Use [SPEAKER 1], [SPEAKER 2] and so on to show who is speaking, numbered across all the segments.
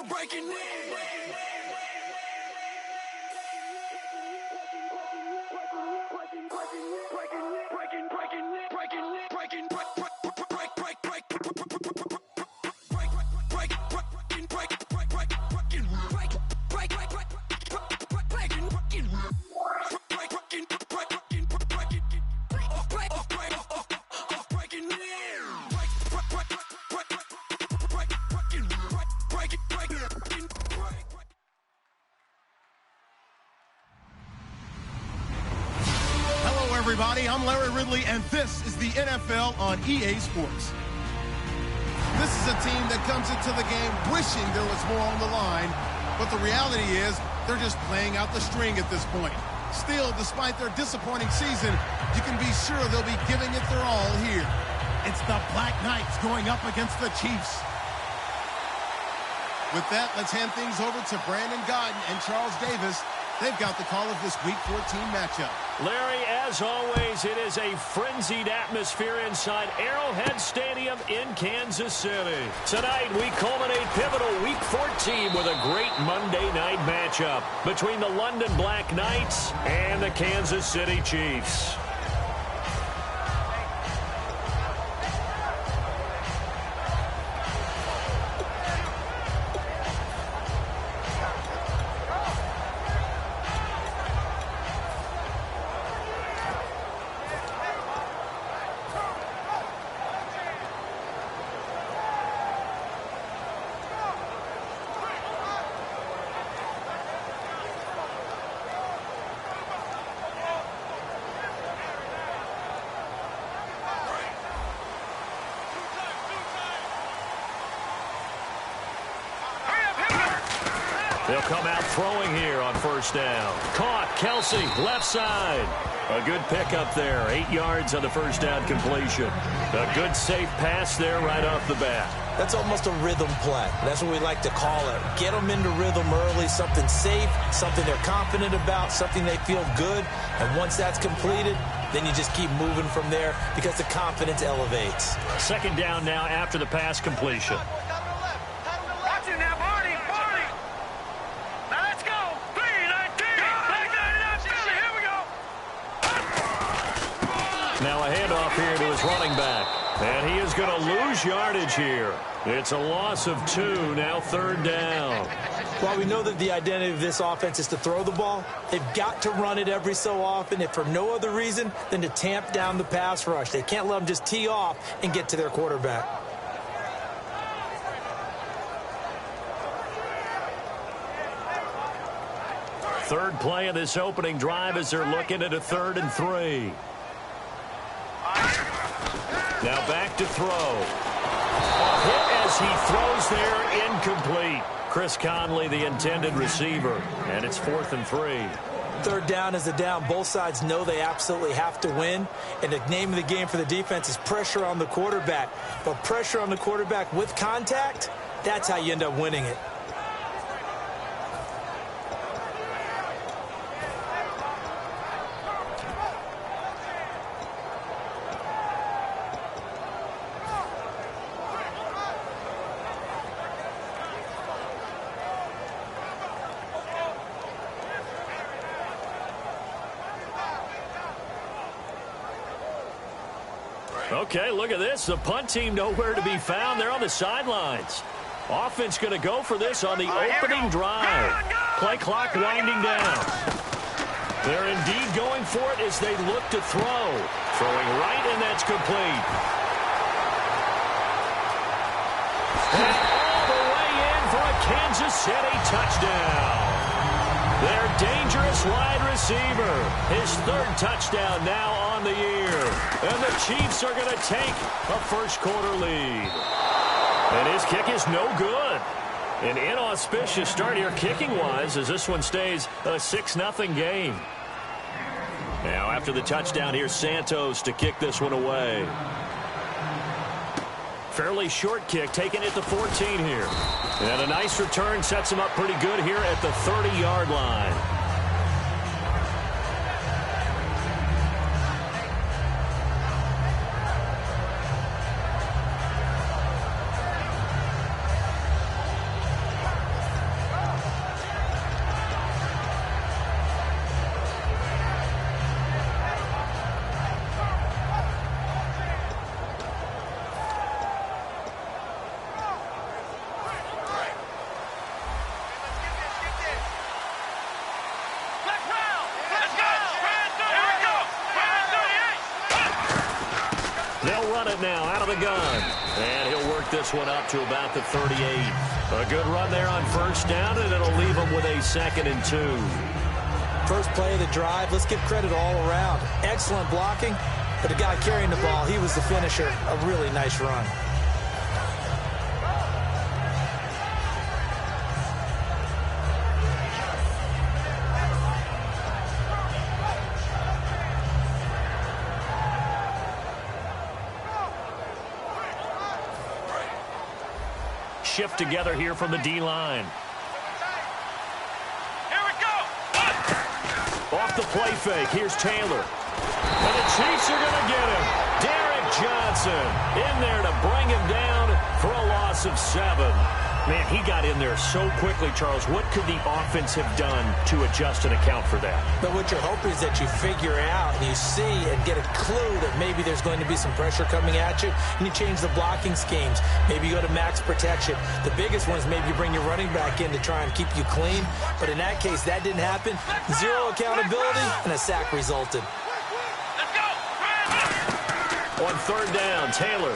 [SPEAKER 1] breaking in.
[SPEAKER 2] Everybody, I'm Larry Ridley, and this is the NFL on EA Sports. This is a team that comes into the game wishing there was more on the line, but the reality is they're just playing out the string at this point. Still, despite their disappointing season, you can be sure they'll be giving it their all here. It's the Black Knights going up against the Chiefs. With that, let's hand things over to Brandon Godden and Charles Davis. They've got the call of this Week 14 matchup.
[SPEAKER 3] Larry, as always, it is a frenzied atmosphere inside Arrowhead Stadium in Kansas City. Tonight, we culminate pivotal Week 14 with a great Monday night matchup between the London Black Knights and the Kansas City Chiefs. They'll come out throwing here on first down. Caught, Kelsey, left side. A good pickup there. 8 yards on the first down completion. A good safe pass there right off the bat.
[SPEAKER 4] That's almost a rhythm play. That's what we like to call it. Get them into rhythm early, something safe, something they're confident about, something they feel good. And once that's completed, then you just keep moving from there because the confidence elevates.
[SPEAKER 3] Second down now after the pass completion. Now a handoff here to his running back. And he is going to lose yardage here. It's a loss of 2, now third down.
[SPEAKER 4] While we know that the identity of this offense is to throw the ball, they've got to run it every so often, if for no other reason than to tamp down the pass rush. They can't let them just tee off and get to their quarterback.
[SPEAKER 3] Third play of this opening drive as they're looking at a 3rd and 3. Now back to throw. A hit as he throws there, incomplete. Chris Conley, the intended receiver, and it's 4th and 3.
[SPEAKER 4] Third down is a down. Both sides know they absolutely have to win, and the name of the game for the defense is pressure on the quarterback. But pressure on the quarterback with contact, that's how you end up winning it.
[SPEAKER 3] Okay, look at this. The punt team nowhere to be found. They're on the sidelines. Offense going to go for this on the opening drive. Play clock winding down. They're indeed going for it as they look to throw. Throwing right, and that's complete. And all the way in for a Kansas City touchdown. Their dangerous wide receiver. His 3rd touchdown now on the year. And the Chiefs are going to take a first-quarter lead. And his kick is no good. An inauspicious start here kicking-wise as this one stays a 6-0 game. Now after the touchdown, here's Santos to kick this one away. Fairly short kick, taking it to 14 here. And a nice return sets him up pretty good here at the 30-yard line. run it now out of the gun. And he'll work this one up to about the 38. A good run there on first down, and it'll leave him with a 2nd and 2.
[SPEAKER 4] First play of the drive, let's give credit all around. Excellent blocking, but the guy carrying the ball, he was the finisher. A really nice run.
[SPEAKER 3] Shift together here from the D-line.
[SPEAKER 1] Here we go.
[SPEAKER 3] Off the play fake, here's Taylor. And the Chiefs are going to get him. Derrick Johnson in there to bring him down for a loss of 7. Man, he got in there so quickly, Charles. What could the offense have done to adjust and account for that?
[SPEAKER 4] But what you're hoping is that you figure out and you see and get a clue that maybe there's going to be some pressure coming at you, and you change the blocking schemes. Maybe you go to max protection. The biggest one is maybe you bring your running back in to try and keep you clean. But in that case, that didn't happen. Zero accountability, and a sack resulted.
[SPEAKER 1] Let's go.
[SPEAKER 3] On third down, Taylor.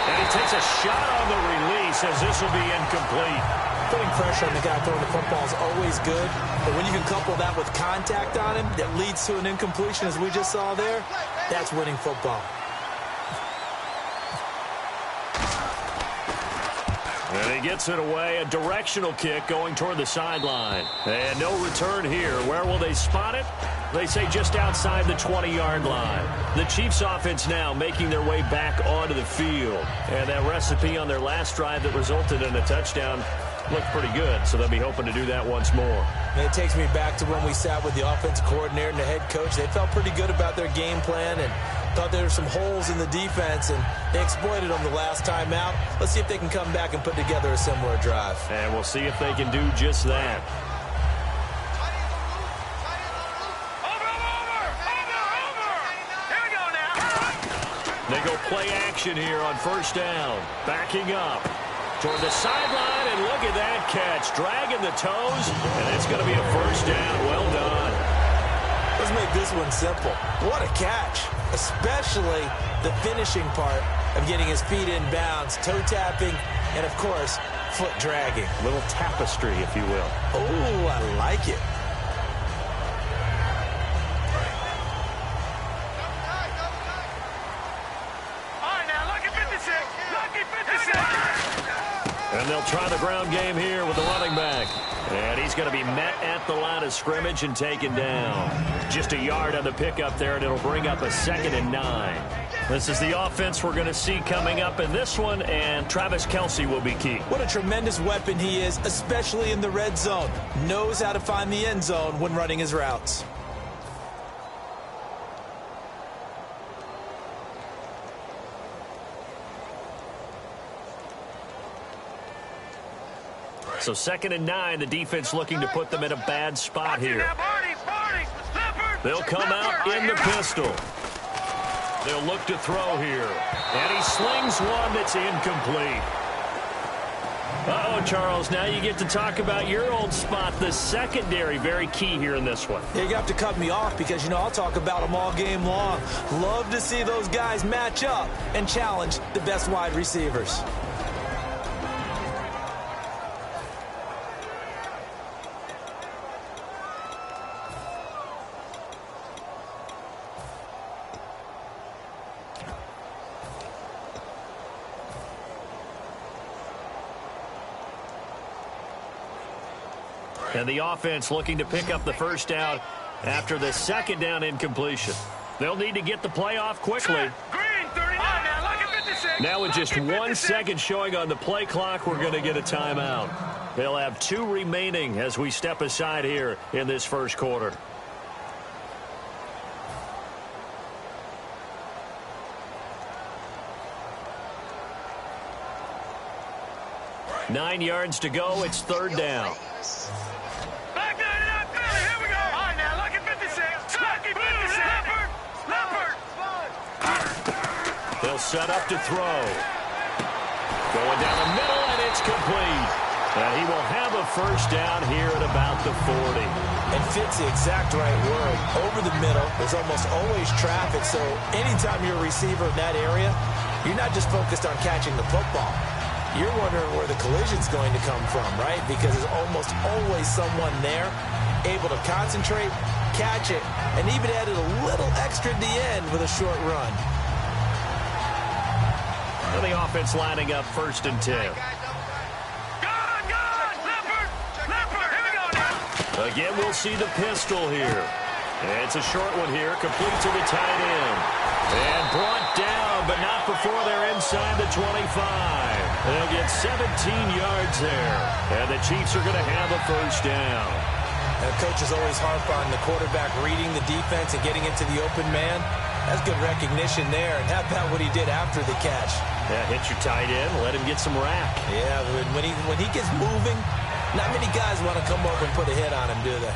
[SPEAKER 3] And he takes a shot on the release as this will be incomplete.
[SPEAKER 4] Putting pressure on the guy throwing the football is always good, but when you can couple that with contact on him that leads to an incompletion, as we just saw there, that's winning football.
[SPEAKER 3] And he gets it away, a directional kick going toward the sideline. And no return here. Where will they spot it? They say just outside the 20-yard line. The Chiefs offense now making their way back onto the field. And that recipe on their last drive that resulted in a touchdown looked pretty good, so they'll be hoping to do that once more.
[SPEAKER 4] And it takes me back to when we sat with the offensive coordinator and the head coach. They felt pretty good about their game plan and thought there were some holes in the defense, and they exploited them the last time out. Let's see if they can come back and put together a similar drive.
[SPEAKER 3] And we'll see if they can do just that. They go play action here on first down. Backing up toward the sideline, and look at that catch. Dragging the toes, and it's going to be a first down. Well done.
[SPEAKER 4] Let's make this one simple. What a catch, especially the finishing part of getting his feet in bounds, toe tapping, and, of course, foot dragging.
[SPEAKER 3] Little tapestry, if you will.
[SPEAKER 4] Oh, I like it.
[SPEAKER 3] And they'll try the ground game here with the running back. And he's going to be met at the line of scrimmage and taken down. Just a yard on the pickup there, and it'll bring up a 2nd and 9. This is the offense we're going to see coming up in this one, and Travis Kelce will be key.
[SPEAKER 4] What a tremendous weapon he is, especially in the red zone. Knows how to find the end zone when running his routes.
[SPEAKER 3] So 2nd and 9, the defense looking to put them in a bad spot here. They'll come out in the pistol. They'll look to throw here. And he slings one that's incomplete. Uh-oh, Charles, now you get to talk about your old spot, the secondary, very key here in this one.
[SPEAKER 4] Yeah, you have to cut me off because, you know, I'll talk about them all game long. Love to see those guys match up and challenge the best wide receivers.
[SPEAKER 3] And the offense looking to pick up the first down after the 2nd down incompletion. They'll need to get the play off quickly. Now with just 1 second showing on the play clock, we're going to get a timeout. They'll have 2 remaining as we step aside here in this first quarter. Nine yards to go. It's 3rd down. They'll set up to throw. Going down the middle, and it's complete. And he will have a first down here at about the 40.
[SPEAKER 4] And fits the exact right word. Over the middle, there's almost always traffic, so anytime you're a receiver in that area, you're not just focused on catching the football. You're wondering where the collision's going to come from, right? Because there's almost always someone there able to concentrate, catch it, and even added a little extra at the end with a short run.
[SPEAKER 3] And the offense lining up 1st and 10. Again, we'll see the pistol here. And it's a short one here, complete to the tight end. And brought down, but not before they're inside the 25. They'll get 17 yards there. And the Chiefs are going to have a first down.
[SPEAKER 4] And coaches always harp on the quarterback reading the defense and getting into the open man. That's good recognition there. And how about what he did after the catch?
[SPEAKER 3] Yeah, hit your tight end, let him get some rack.
[SPEAKER 4] Yeah, when he gets moving, not many guys want to come over and put a hit on him, do they?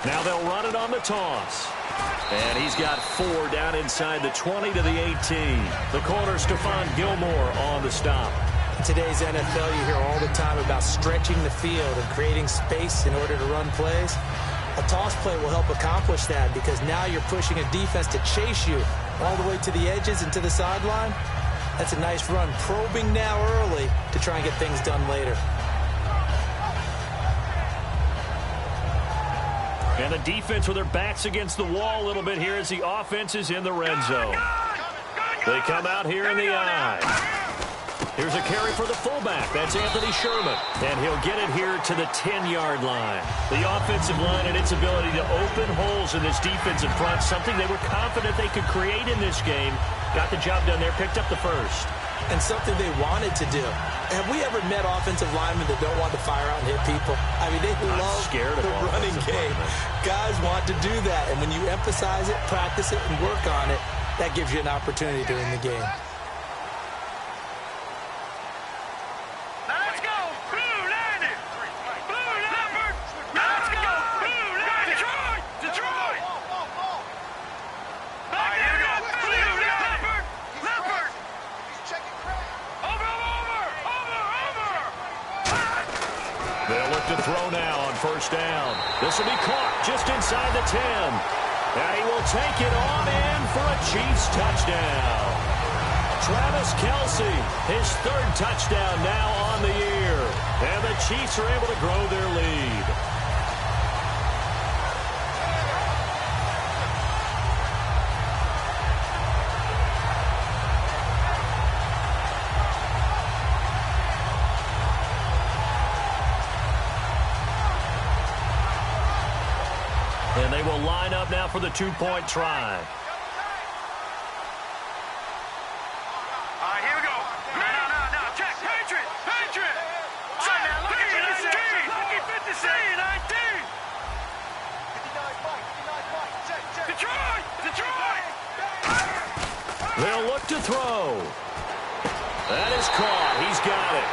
[SPEAKER 3] Now they'll run it on the toss. And he's got 4 down inside the 20 to the 18. The corner, Stephon Gilmore, on the stop.
[SPEAKER 4] In today's NFL, you hear all the time about stretching the field and creating space in order to run plays. A toss play will help accomplish that because now you're pushing a defense to chase you all the way to the edges and to the sideline. That's a nice run. Probing now early to try and get things done later.
[SPEAKER 3] And the defense with their backs against the wall a little bit here as the offense is in the red zone. They come out here in the I. Here's a carry for the fullback. That's Anthony Sherman. And he'll get it here to the 10-yard line. The offensive line and its ability to open holes in this defensive front, something they were confident they could create in this game. Got the job done there, picked up the first.
[SPEAKER 4] And something they wanted to do. Have we ever met offensive linemen that don't want to fire out and hit people? I mean, they love the running game. Guys want to do that. And when you emphasize it, practice it, and work on it, that gives you an opportunity during the game.
[SPEAKER 3] Throw now on first down. This will be caught just inside the 10. And he will take it on in for a Chiefs touchdown. Travis Kelce, his 3rd touchdown now on the year. And the Chiefs are able to grow their lead. And they will line up now for the 2-point try.
[SPEAKER 1] All right, here we go. No. Check. Patriot. Check. Look at 19. 19. Detroit.
[SPEAKER 3] They'll look to throw. That is caught. He's got it.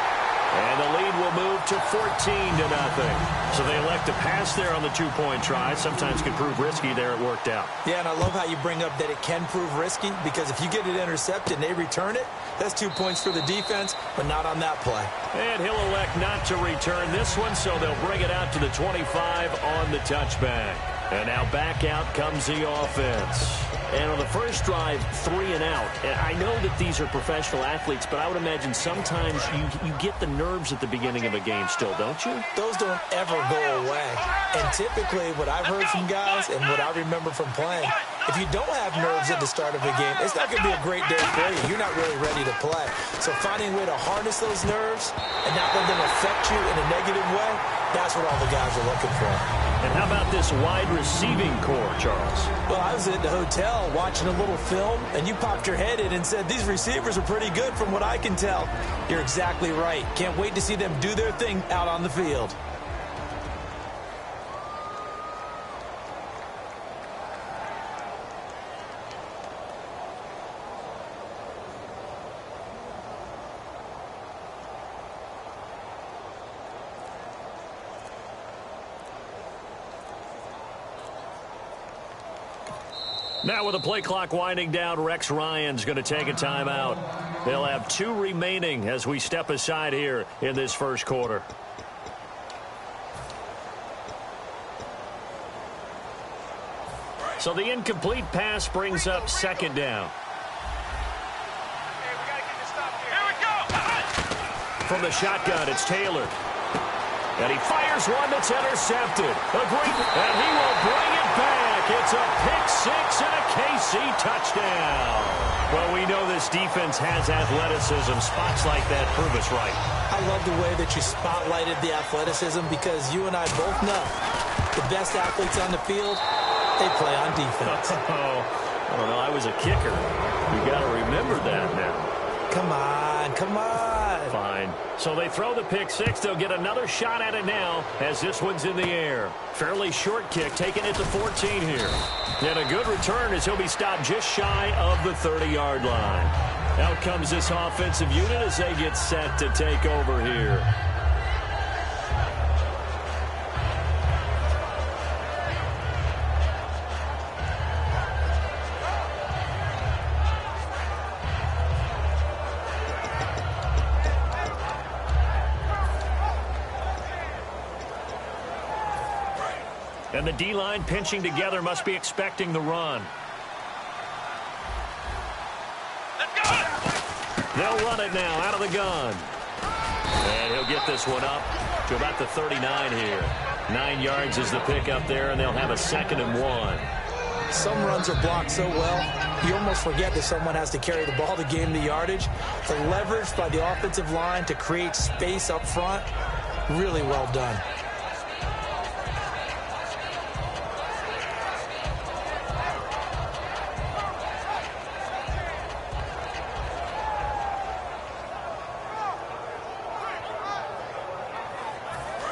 [SPEAKER 3] And the lead will move to 14-0. So they elect to pass there on the 2-point try. Sometimes can prove risky. There it worked out.
[SPEAKER 4] Yeah, and I love how you bring up that it can prove risky because if you get it intercepted and they return it, that's 2 points for the defense, but not on that play.
[SPEAKER 3] And he'll elect not to return this one, so they'll bring it out to the 25 on the touchback. And now back out comes the offense. And on the first drive, 3 and out. And I know that these are professional athletes, but I would imagine sometimes you get the nerves at the beginning of a game still, don't you?
[SPEAKER 4] Those don't ever go away. And typically what I've heard from guys and what I remember from playing, if you don't have nerves at the start of a game, it's not going to be a great day for you. You're not really ready to play. So finding a way to harness those nerves and not let them affect you in a negative way, that's what all the guys are looking for.
[SPEAKER 3] And how about this wide receiving core, Charles?
[SPEAKER 4] Well, I was at the hotel watching a little film, and you popped your head in and said, these receivers are pretty good from what I can tell. You're exactly right. Can't wait to see them do their thing out on the field.
[SPEAKER 3] Now with the play clock winding down, Rex Ryan's going to take a timeout. They'll have 2 remaining as we step aside here in this first quarter. So the incomplete pass brings up second down.
[SPEAKER 1] Here we go.
[SPEAKER 3] From the shotgun, it's Taylor. And he fires one that's intercepted. A great, and he will bring it back. It's a pick six and a KC touchdown. Well, we know this defense has athleticism. Spots like that prove us right.
[SPEAKER 4] I love the way that you spotlighted the athleticism because you and I both know the best athletes on the field, they play on defense.
[SPEAKER 3] Oh, I don't know. I was a kicker. You got to remember that now.
[SPEAKER 4] Come on, come on.
[SPEAKER 3] Fine. So they throw the pick six. They'll get another shot at it now as this one's in the air. Fairly short kick, taking it to 14 here. And a good return as he'll be stopped just shy of the 30-yard line. Out comes this offensive unit as they get set to take over here. And the D-line pinching together must be expecting the run. They'll run it now out of the gun. And he'll get this one up to about the 39 here. 9 yards is the pickup there, and they'll have a 2nd and 1.
[SPEAKER 4] Some runs are blocked so well, you almost forget that someone has to carry the ball to gain the yardage. The leverage by the offensive line to create space up front, really well done.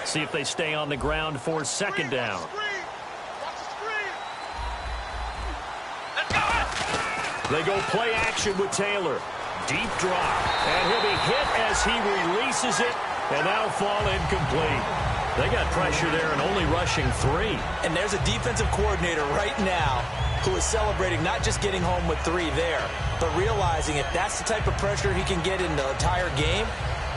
[SPEAKER 3] See if they stay on the ground for 2nd down. They go play action with Taylor. Deep drop. And he'll be hit as he releases it. And that'll fall incomplete. They got pressure there and only rushing 3.
[SPEAKER 4] And there's a defensive coordinator right now who is celebrating not just getting home with 3 there, but realizing if that's the type of pressure he can get in the entire game,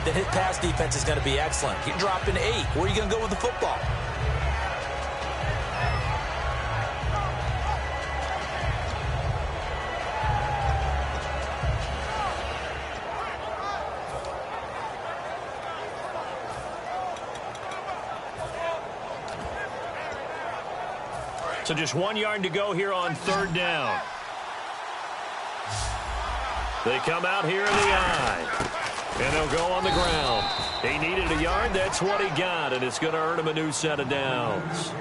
[SPEAKER 4] then his pass defense is going to be excellent. He dropped an 8. Where are you going to go with the football?
[SPEAKER 3] So just 1 yard to go here on 3rd down. They come out here in the eye. And they'll go on the ground. He needed a yard. That's what he got. And it's going to earn him a new set of downs.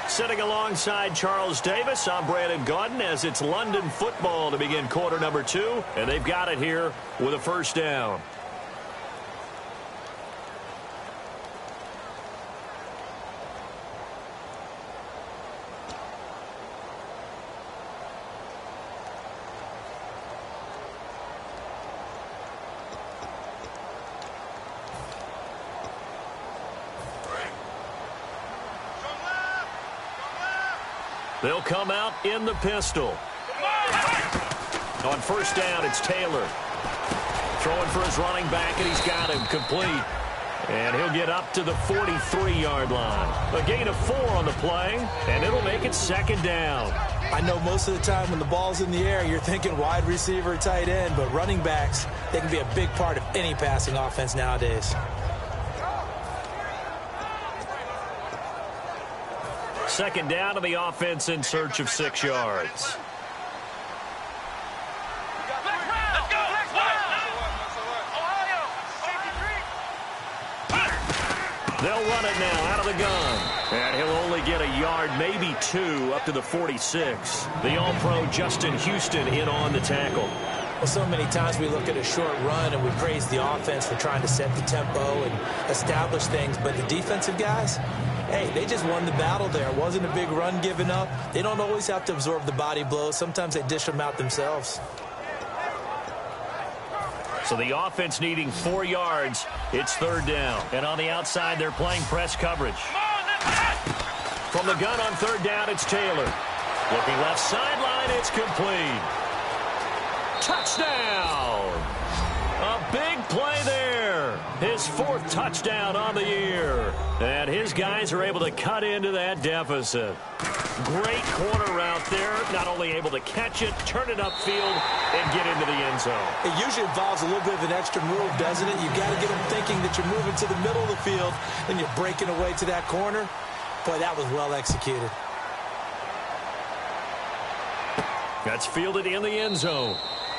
[SPEAKER 3] Sitting alongside Charles Davis, I'm Brandon Gaudin as it's London football to begin quarter number 2. And they've got it here with a 1st down. They'll come out in the pistol. On 1st down, it's Taylor. Throwing for his running back, and he's got him complete. And he'll get up to the 43-yard line. A gain of 4 on the play, and it'll make it 2nd down.
[SPEAKER 4] I know most of the time when the ball's in the air, you're thinking wide receiver, tight end, but running backs, they can be a big part of any passing offense nowadays.
[SPEAKER 3] 2nd down to the offense in search of 6 yards. They'll run it now out of the gun. And he'll only get a yard, maybe 2, up to the 46. The All-Pro Justin Houston in on the tackle.
[SPEAKER 4] Well, so many times we look at a short run and we praise the offense for trying to set the tempo and establish things, but the defensive guys, hey, they just won the battle there. It wasn't a big run given up. They don't always have to absorb the body blows. Sometimes they dish them out themselves.
[SPEAKER 3] So the offense needing 4 yards. It's 3rd down. And on the outside, they're playing press coverage. From the gun on 3rd down, it's Taylor. Looking left sideline, it's complete. Touchdown! A big play there. His 4th touchdown on the year. And his guys are able to cut into that deficit. Great corner route there. Not only able to catch it, turn it upfield, and get into the end zone.
[SPEAKER 4] It usually involves a little bit of an extra move, doesn't it? You've got to get them thinking that you're moving to the middle of the field, then you're breaking away to that corner. Boy, that was well executed.
[SPEAKER 3] That's fielded in the end zone.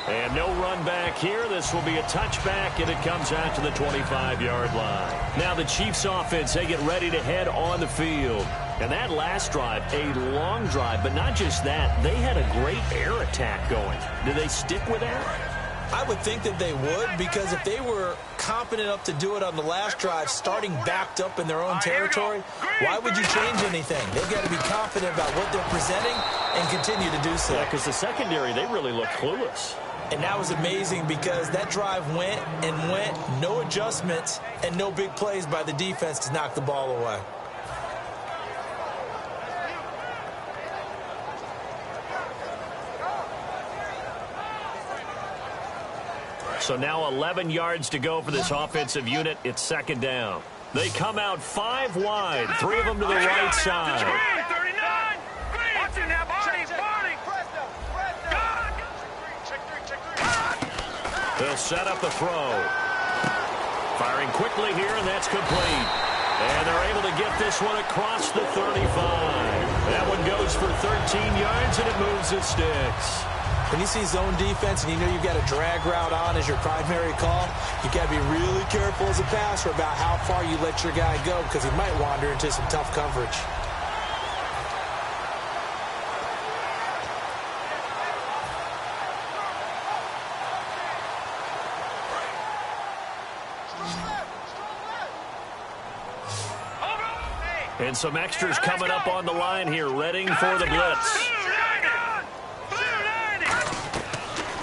[SPEAKER 3] And no run back here. This will be a touchback, and it comes out to the 25-yard line. Now the Chiefs offense, they get ready to head on the field. And that last drive, a long drive, but not just that. They had a great air attack going. Do they stick with that?
[SPEAKER 4] I would think that they would, because if they were confident enough to do it on the last drive, starting backed up in their own territory, why would you change anything? They've got to be confident about what they're presenting and continue to do so.
[SPEAKER 3] Yeah, because the secondary, they really look clueless.
[SPEAKER 4] And that was amazing because that drive went and went, no adjustments, and no big plays by the defense to knock the ball away.
[SPEAKER 3] So now 11 yards to go for this offensive unit. It's 2nd down. They come out 5 wide, 3 of them to the right side. They'll set up the throw. Firing quickly here, and that's complete. And they're able to get this one across the 35. That one goes for 13 yards, and it moves the sticks.
[SPEAKER 4] When you see zone defense and you know you've got a drag route on as your primary call, you've got to be really careful as a passer about how far you let your guy go because he might wander into some tough coverage.
[SPEAKER 3] And some extras coming up on the line here, readying for the blitz.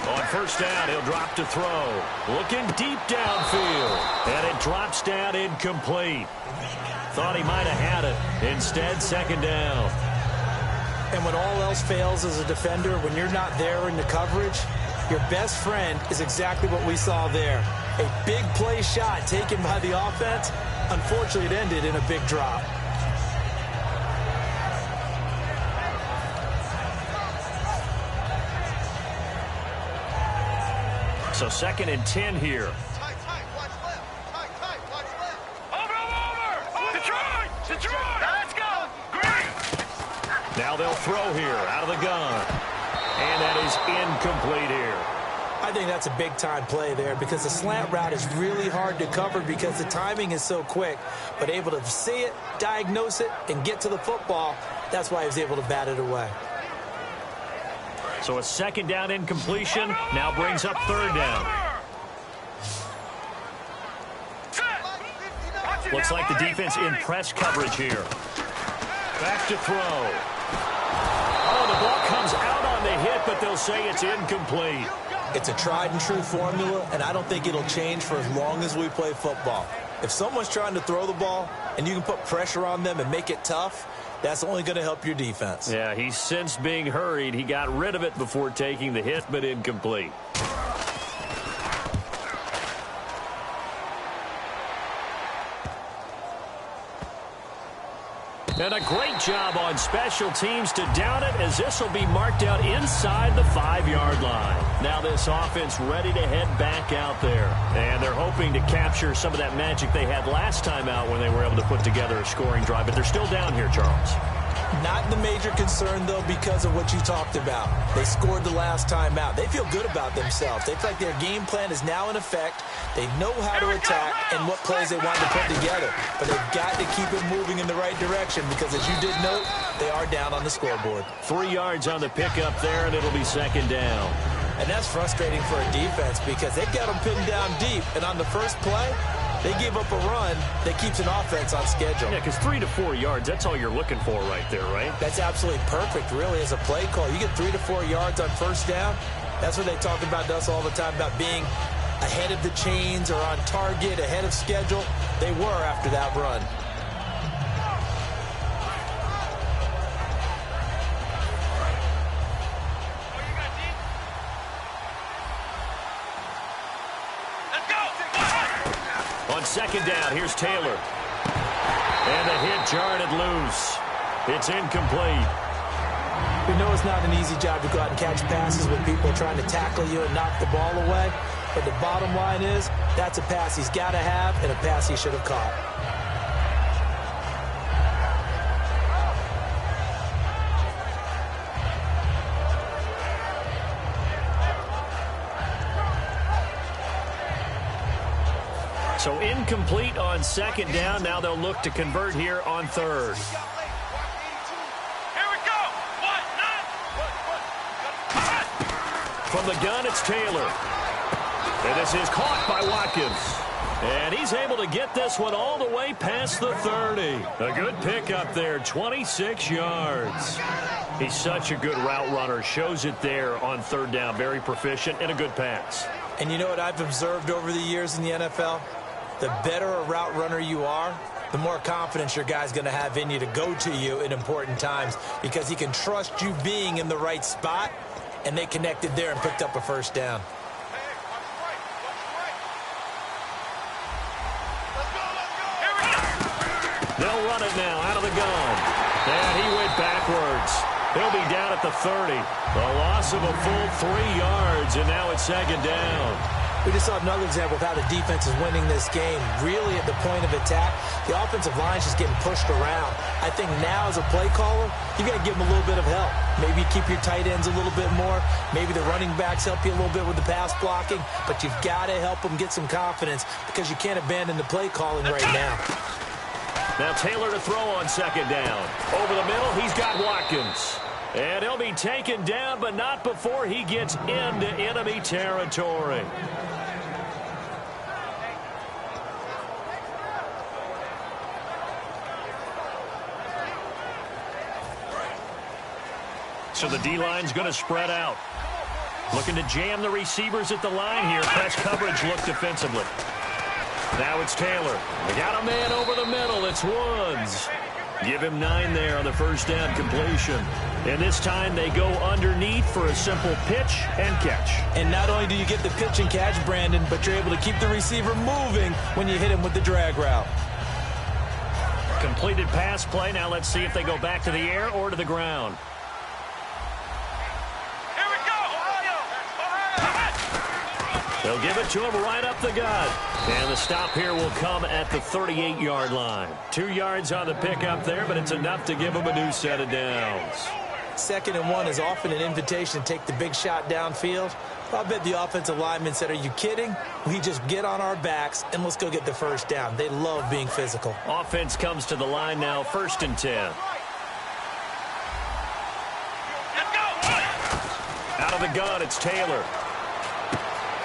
[SPEAKER 3] On 1st down, he'll drop to throw. Looking deep downfield. And it drops down incomplete. Thought he might have had it. Instead, 2nd down.
[SPEAKER 4] And when all else fails as a defender, when you're not there in the coverage, your best friend is exactly what we saw there. A big play shot taken by the offense. Unfortunately, it ended in a big drop.
[SPEAKER 3] So 2nd and 10 here.
[SPEAKER 1] Tight, watch left. Tight, watch left. Over. Detroit. Let's go. Green.
[SPEAKER 3] Now they'll throw here out of the gun. And that is incomplete here.
[SPEAKER 4] I think that's a big-time play there because the slant route is really hard to cover because the timing is so quick. But able to see it, diagnose it, and get to the football, that's why he was able to bat it away.
[SPEAKER 3] So a 2nd down incompletion now brings up 3rd down. Looks like the defense in press coverage here. Back to throw. Oh, the ball comes out on the hit, but they'll say it's incomplete.
[SPEAKER 4] It's a tried-and-true formula, and I don't think it'll change for as long as we play football. If someone's trying to throw the ball and you can put pressure on them and make it tough, that's only going to help your defense.
[SPEAKER 3] Yeah, he's since being hurried. He got rid of it before taking the hit, but incomplete. And a great job on special teams to down it, as this will be marked out inside the 5-yard line. Now this offense ready to head back out there. And they're hoping to capture some of that magic they had last time out when they were able to put together a scoring drive. But they're still down here, Charles.
[SPEAKER 4] Not the major concern, though, because of what you talked about. They scored the last time out. They feel good about themselves. They feel like their game plan is now in effect. They know how to attack and what plays they want to put together. But they've got to keep it moving in the right direction because, as you did note, they are down on the scoreboard.
[SPEAKER 3] 3 yards on the pickup there, and it'll be 2nd down.
[SPEAKER 4] And that's frustrating for a defense because they've got them pinned down deep. And on the first play, They gave up a run that keeps an offense on schedule.
[SPEAKER 3] Yeah, because 3 to 4 yards, that's all you're looking for right there, right?
[SPEAKER 4] That's absolutely perfect, really, as a play call. You get 3 to 4 yards on first down. That's what they talk about to us all the time, about being ahead of the chains or on target, ahead of schedule. They were after that run.
[SPEAKER 3] On second down, here's Taylor. And the hit jarred it loose. It's incomplete.
[SPEAKER 4] We know it's not an easy job to go out and catch passes with people trying to tackle you and knock the ball away. But the bottom line is, that's a pass he's got to have and a pass he should have caught.
[SPEAKER 3] So incomplete on second down. Now they'll look to convert here on third.
[SPEAKER 1] Here we go.
[SPEAKER 3] From the gun, it's Taylor. And this is caught by Watkins. And he's able to get this one all the way past the 30. A good pickup there, 26 yards. He's such a good route runner. Shows it there on third down. Very proficient and a good pass.
[SPEAKER 4] And you know what I've observed over the years in the NFL? The better a route runner you are, the more confidence your guy's going to have in you to go to you in important times, because he can trust you being in the right spot, and they connected there and picked up a first down.
[SPEAKER 3] They'll run it now out of the gun. And he went backwards. He'll be down at the 30. A loss of a full 3 yards, and now it's second down.
[SPEAKER 4] We just saw another example of how the defense is winning this game. Really at the point of attack, the offensive line's just getting pushed around. I think now as a play caller, you got to give them a little bit of help. Maybe keep your tight ends a little bit more. Maybe the running backs help you a little bit with the pass blocking. But you've got to help them get some confidence, because you can't abandon the play calling right now.
[SPEAKER 3] Now Taylor to throw on second down. Over the middle, he's got Watkins. And he'll be taken down, but not before he gets into enemy territory. So the D-line's going to spread out. Looking to jam the receivers at the line here. Press coverage look defensively. Now it's Taylor. They got a man over the middle. It's Woods. Give him 9 there on the first down completion. And this time they go underneath for a simple pitch and catch.
[SPEAKER 4] And not only do you get the pitch and catch, Brandon, but you're able to keep the receiver moving when you hit him with the drag route.
[SPEAKER 3] Completed pass play. Now let's see if they go back to the air or to the ground. They'll give it to him right up the gut. And the stop here will come at the 38-yard line. 2 yards on the pickup there, but it's enough to give him a new set of downs.
[SPEAKER 4] 2nd and 1 is often an invitation to take the big shot downfield. I bet the offensive lineman said, are you kidding? We just get on our backs and let's go get the first down. They love being physical.
[SPEAKER 3] Offense comes to the line now, 1st and 10. Out of the gun, it's Taylor.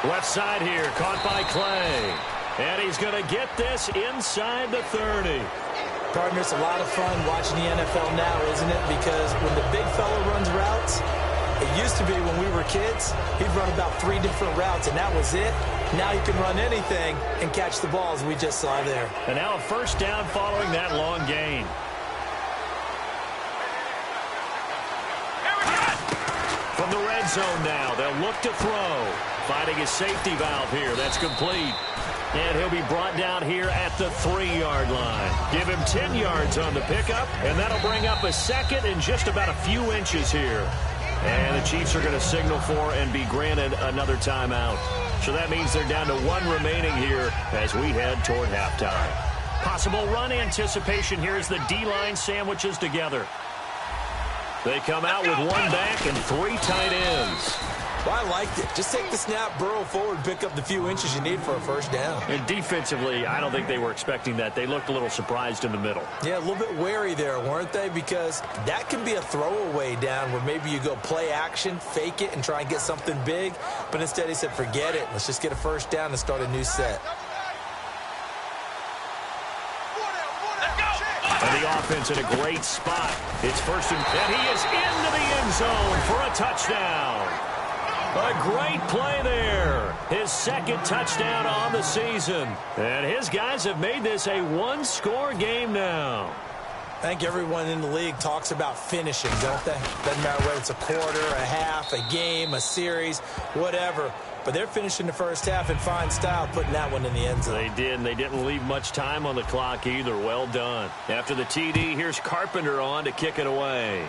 [SPEAKER 3] Left side here, caught by Clay. And he's going to get this inside the 30.
[SPEAKER 4] Partner, it's a lot of fun watching the NFL now, isn't it? Because when the big fella runs routes, it used to be when we were kids, he'd run about 3 different routes, and that was it. Now you can run anything and catch the balls we just saw there.
[SPEAKER 3] And now a first down following that long gain. From the red zone now, they'll look to throw. Finding his safety valve here. That's complete. And he'll be brought down here at the 3-yard line. Give him 10 yards on the pickup, and that'll bring up a second and just about a few inches here. And the Chiefs are going to signal for and be granted another timeout. So that means they're down to 1 remaining here as we head toward halftime. Possible run anticipation here as the D-line sandwiches together. They come out with 1 back and 3 tight ends.
[SPEAKER 4] Well, I liked it. Just take the snap, burrow forward, pick up the few inches you need for a first down.
[SPEAKER 3] And defensively, I don't think they were expecting that. They looked a little surprised in the middle.
[SPEAKER 4] Yeah, a little bit wary there, weren't they? Because that can be a throwaway down where maybe you go play action, fake it, and try and get something big. But instead he said, forget it. Let's just get a first down and start a new set.
[SPEAKER 3] And the offense in a great spot. It's first and he is into the end zone for a touchdown. A great play there. His second touchdown on the season. And his guys have made this a one-score game now.
[SPEAKER 4] I think everyone in the league talks about finishing, don't they? Doesn't matter whether it's a quarter, a half, a game, a series, whatever. But they're finishing the first half in fine style, putting that one in the end zone.
[SPEAKER 3] They did, and they didn't leave much time on the clock either. Well done. After the TD, here's Carpenter on to kick it away.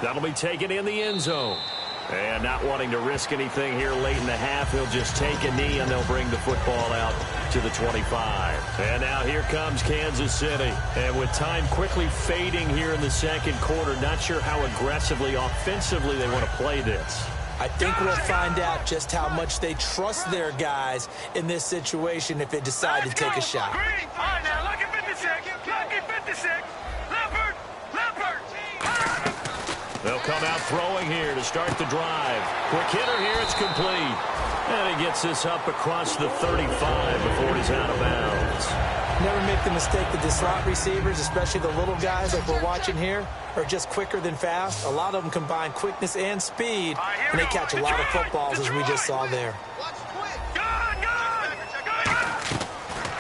[SPEAKER 3] That'll be taken in the end zone. And not wanting to risk anything here late in the half, he'll just take a knee, and they'll bring the football out to the 25. And now here comes Kansas City. And with time quickly fading here in the second quarter, not sure how aggressively, offensively they want to play this.
[SPEAKER 4] I think we'll find out just how much they trust their guys in this situation if they decide to take a shot.
[SPEAKER 1] All right, now, look at 56. Look at 56. Leopard.
[SPEAKER 3] They'll come out throwing here to start the drive. Quick hitter here, it's complete. And he gets this up across the 35 before he's out of bounds.
[SPEAKER 4] Never make the mistake that the slot receivers, especially the little guys like we're watching here, are just quicker than fast. A lot of them combine quickness and speed, and they catch a lot of footballs, as we just saw there.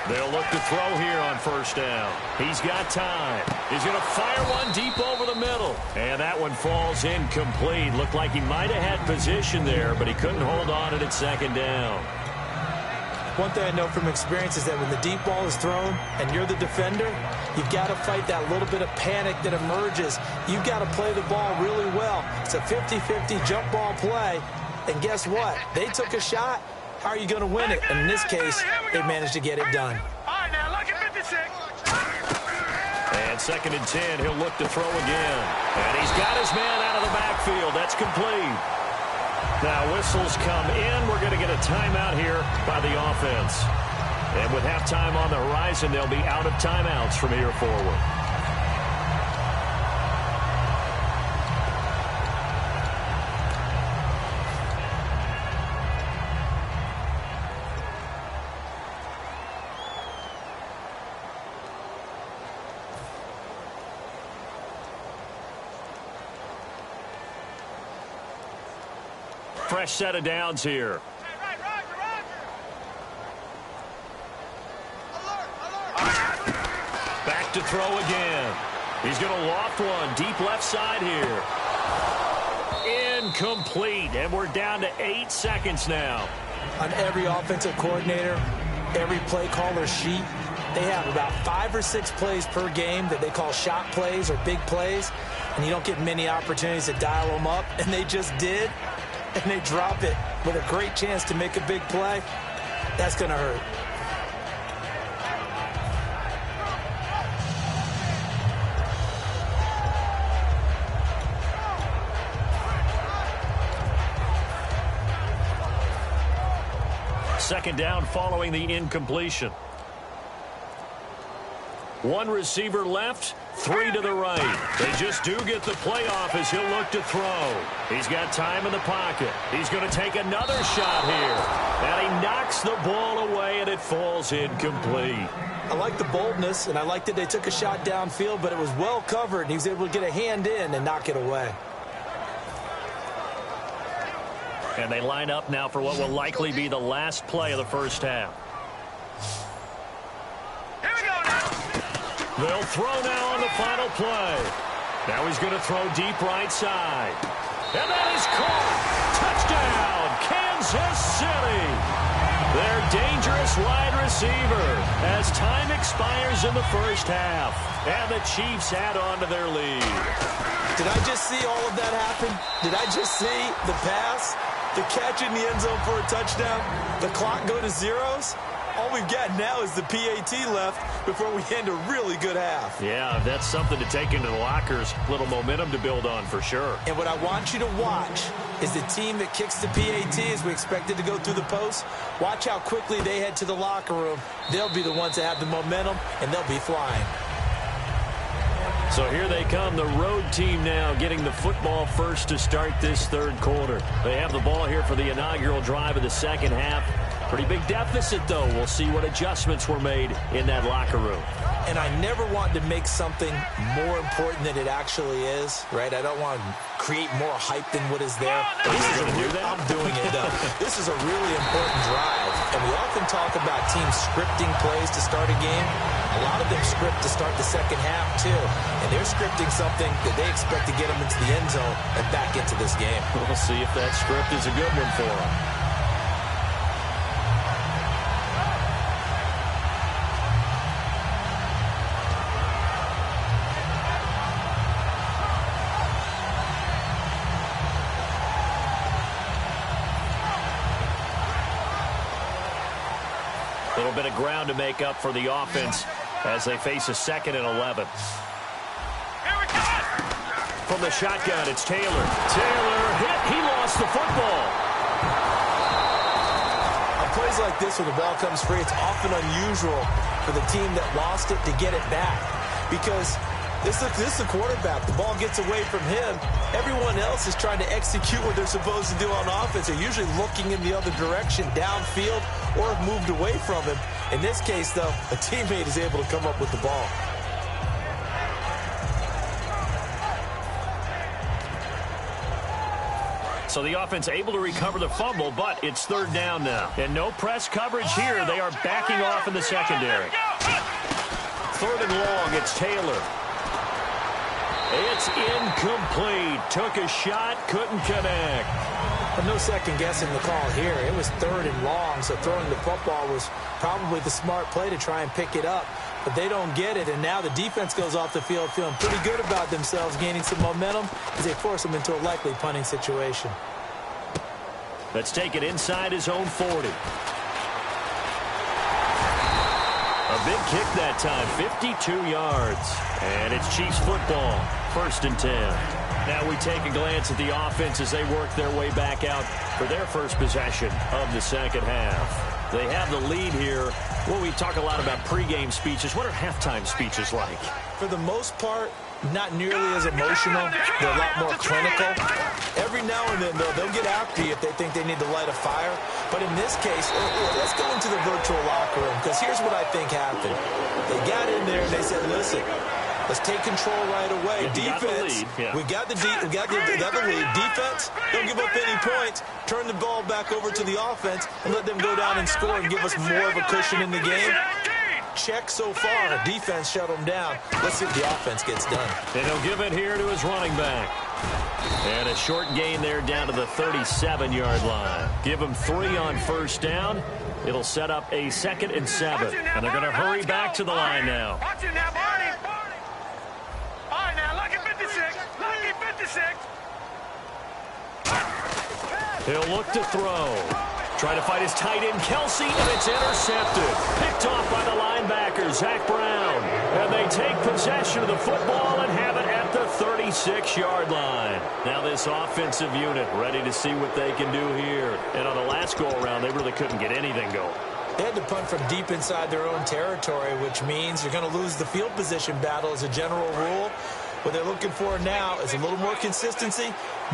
[SPEAKER 3] They'll look to throw here on first down. He's got time. He's going to fire one deep over the middle. And that one falls incomplete. Looked like he might have had position there, but he couldn't hold on at second down.
[SPEAKER 4] One thing I know from experience is that when the deep ball is thrown and you're the defender, you've got to fight that little bit of panic that emerges. You've got to play the ball really well. It's a 50-50 jump ball play. And guess what? They took a shot. How are you going to win it? And in this case, they managed to get it done.
[SPEAKER 1] All right, now look at 56.
[SPEAKER 3] And second and 10, he'll look to throw again. And he's got his man out of the backfield. That's complete. Now whistles come in. We're going to get a timeout here by the offense. And with halftime on the horizon, they'll be out of timeouts from here forward. Fresh set of downs here. Back to throw again. He's going to loft one deep left side here. Incomplete, and we're down to 8 seconds now.
[SPEAKER 4] On every offensive coordinator, every play caller sheet, they have about 5 or 6 plays per game that they call shot plays or big plays, and you don't get many opportunities to dial them up, and they just did. And they drop it with a great chance to make a big play. That's going to hurt.
[SPEAKER 3] Second down following the incompletion. One receiver left, 3 to the right. They just do get the play off as he'll look to throw. He's got time in the pocket. He's going to take another shot here. And he knocks the ball away, and it falls incomplete.
[SPEAKER 4] I like the boldness, and I like that they took a shot downfield, but it was well covered, and he was able to get a hand in and knock it away.
[SPEAKER 3] And they line up now for what will likely be the last play of the first half. They'll throw now on the final play. Now he's going to throw deep right side. And that is caught. Touchdown, Kansas City. Their dangerous wide receiver as time expires in the first half. And the Chiefs add on to their lead.
[SPEAKER 4] Did I just see all of that happen? Did I just see the pass, the catch in the end zone for a touchdown, the clock go to zeros? All we've got now is the PAT left before we end a really good half.
[SPEAKER 3] Yeah, that's something to take into the lockers. Little momentum to build on for sure.
[SPEAKER 4] And what I want you to watch is the team that kicks the PAT as we expected to go through the post. Watch how quickly they head to the locker room. They'll be the ones that have the momentum, and they'll be flying.
[SPEAKER 3] So here they come, the road team now getting the football first to start this third quarter. They have the ball here for the inaugural drive of the second half. Pretty big deficit, though. We'll see what adjustments were made in that locker room.
[SPEAKER 4] and I never want to make something more important than it actually is, right? I don't want to create more hype than what is there. I'm doing it, though. This is a really important drive, and we often talk about teams scripting plays to start a game. A lot of them script to start the second half, too, and they're scripting something that they expect to get them into the end zone and back into this game.
[SPEAKER 3] We'll see if that script is a good one for them. A little bit of ground to make up for the offense as they face a 2nd and 11. From the shotgun, it's Taylor. Taylor hit. He lost the football.
[SPEAKER 4] On plays like this, when the ball comes free, it's often unusual for the team that lost it to get it back. Because this is the quarterback. The ball gets away from him. Everyone else is trying to execute what they're supposed to do on offense. They're usually looking in the other direction, downfield, or have moved away from him. In this case, though, a teammate is able to come up with the ball.
[SPEAKER 3] So the offense able to recover the fumble, but it's 3rd down now. And no press coverage here. They are backing off in the secondary. 3rd and long, it's Taylor. It's incomplete. Took a shot, couldn't connect.
[SPEAKER 4] But no second guessing the call here. It was 3rd and long, so throwing the football was probably the smart play to try and pick it up. But they don't get it, and now the defense goes off the field feeling pretty good about themselves, gaining some momentum as they force them into a likely punting situation.
[SPEAKER 3] Let's take it inside his own 40. A big kick that time, 52 yards. And it's Chiefs football, 1st and 10. Now we take a glance at the offense as they work their way back out for their first possession of the second half. They have the lead here. Well, we talk a lot about pregame speeches. What are halftime speeches like?
[SPEAKER 4] For the most part, not nearly as emotional. They're a lot more clinical. Every now and then, though, they'll get after you if they think they need to light a fire. But in this case, let's go into the virtual locker room, because here's what I think happened. They got in there and they said, listen, let's take control right away. Defense, we got the lead. Defense, don't give up any points. Turn the ball back over to the offense and let them go down and score and give us more of a cushion in the game. Check so far. Defense shut them down. Let's see if the offense gets done.
[SPEAKER 3] And he'll give it here to his running back. And a short gain there down to the 37-yard line. Give him 3 on 1st down. It'll set up a 2nd and 7. And they're going to hurry back to the line now.
[SPEAKER 1] Watch it now, Barney. All right, now, lucky 56. Lucky 56.
[SPEAKER 3] He'll look to throw. Trying to fight his tight end, Kelsey, and it's intercepted. Picked off by the linebacker, Zach Brown. And they take possession of the football and have it at the 36-yard line. Now this offensive unit ready to see what they can do here. And on the last go-around, they really couldn't get anything going.
[SPEAKER 4] They had to punt from deep inside their own territory, which means you're going to lose the field position battle as a general rule. What they're looking for now is a little more consistency,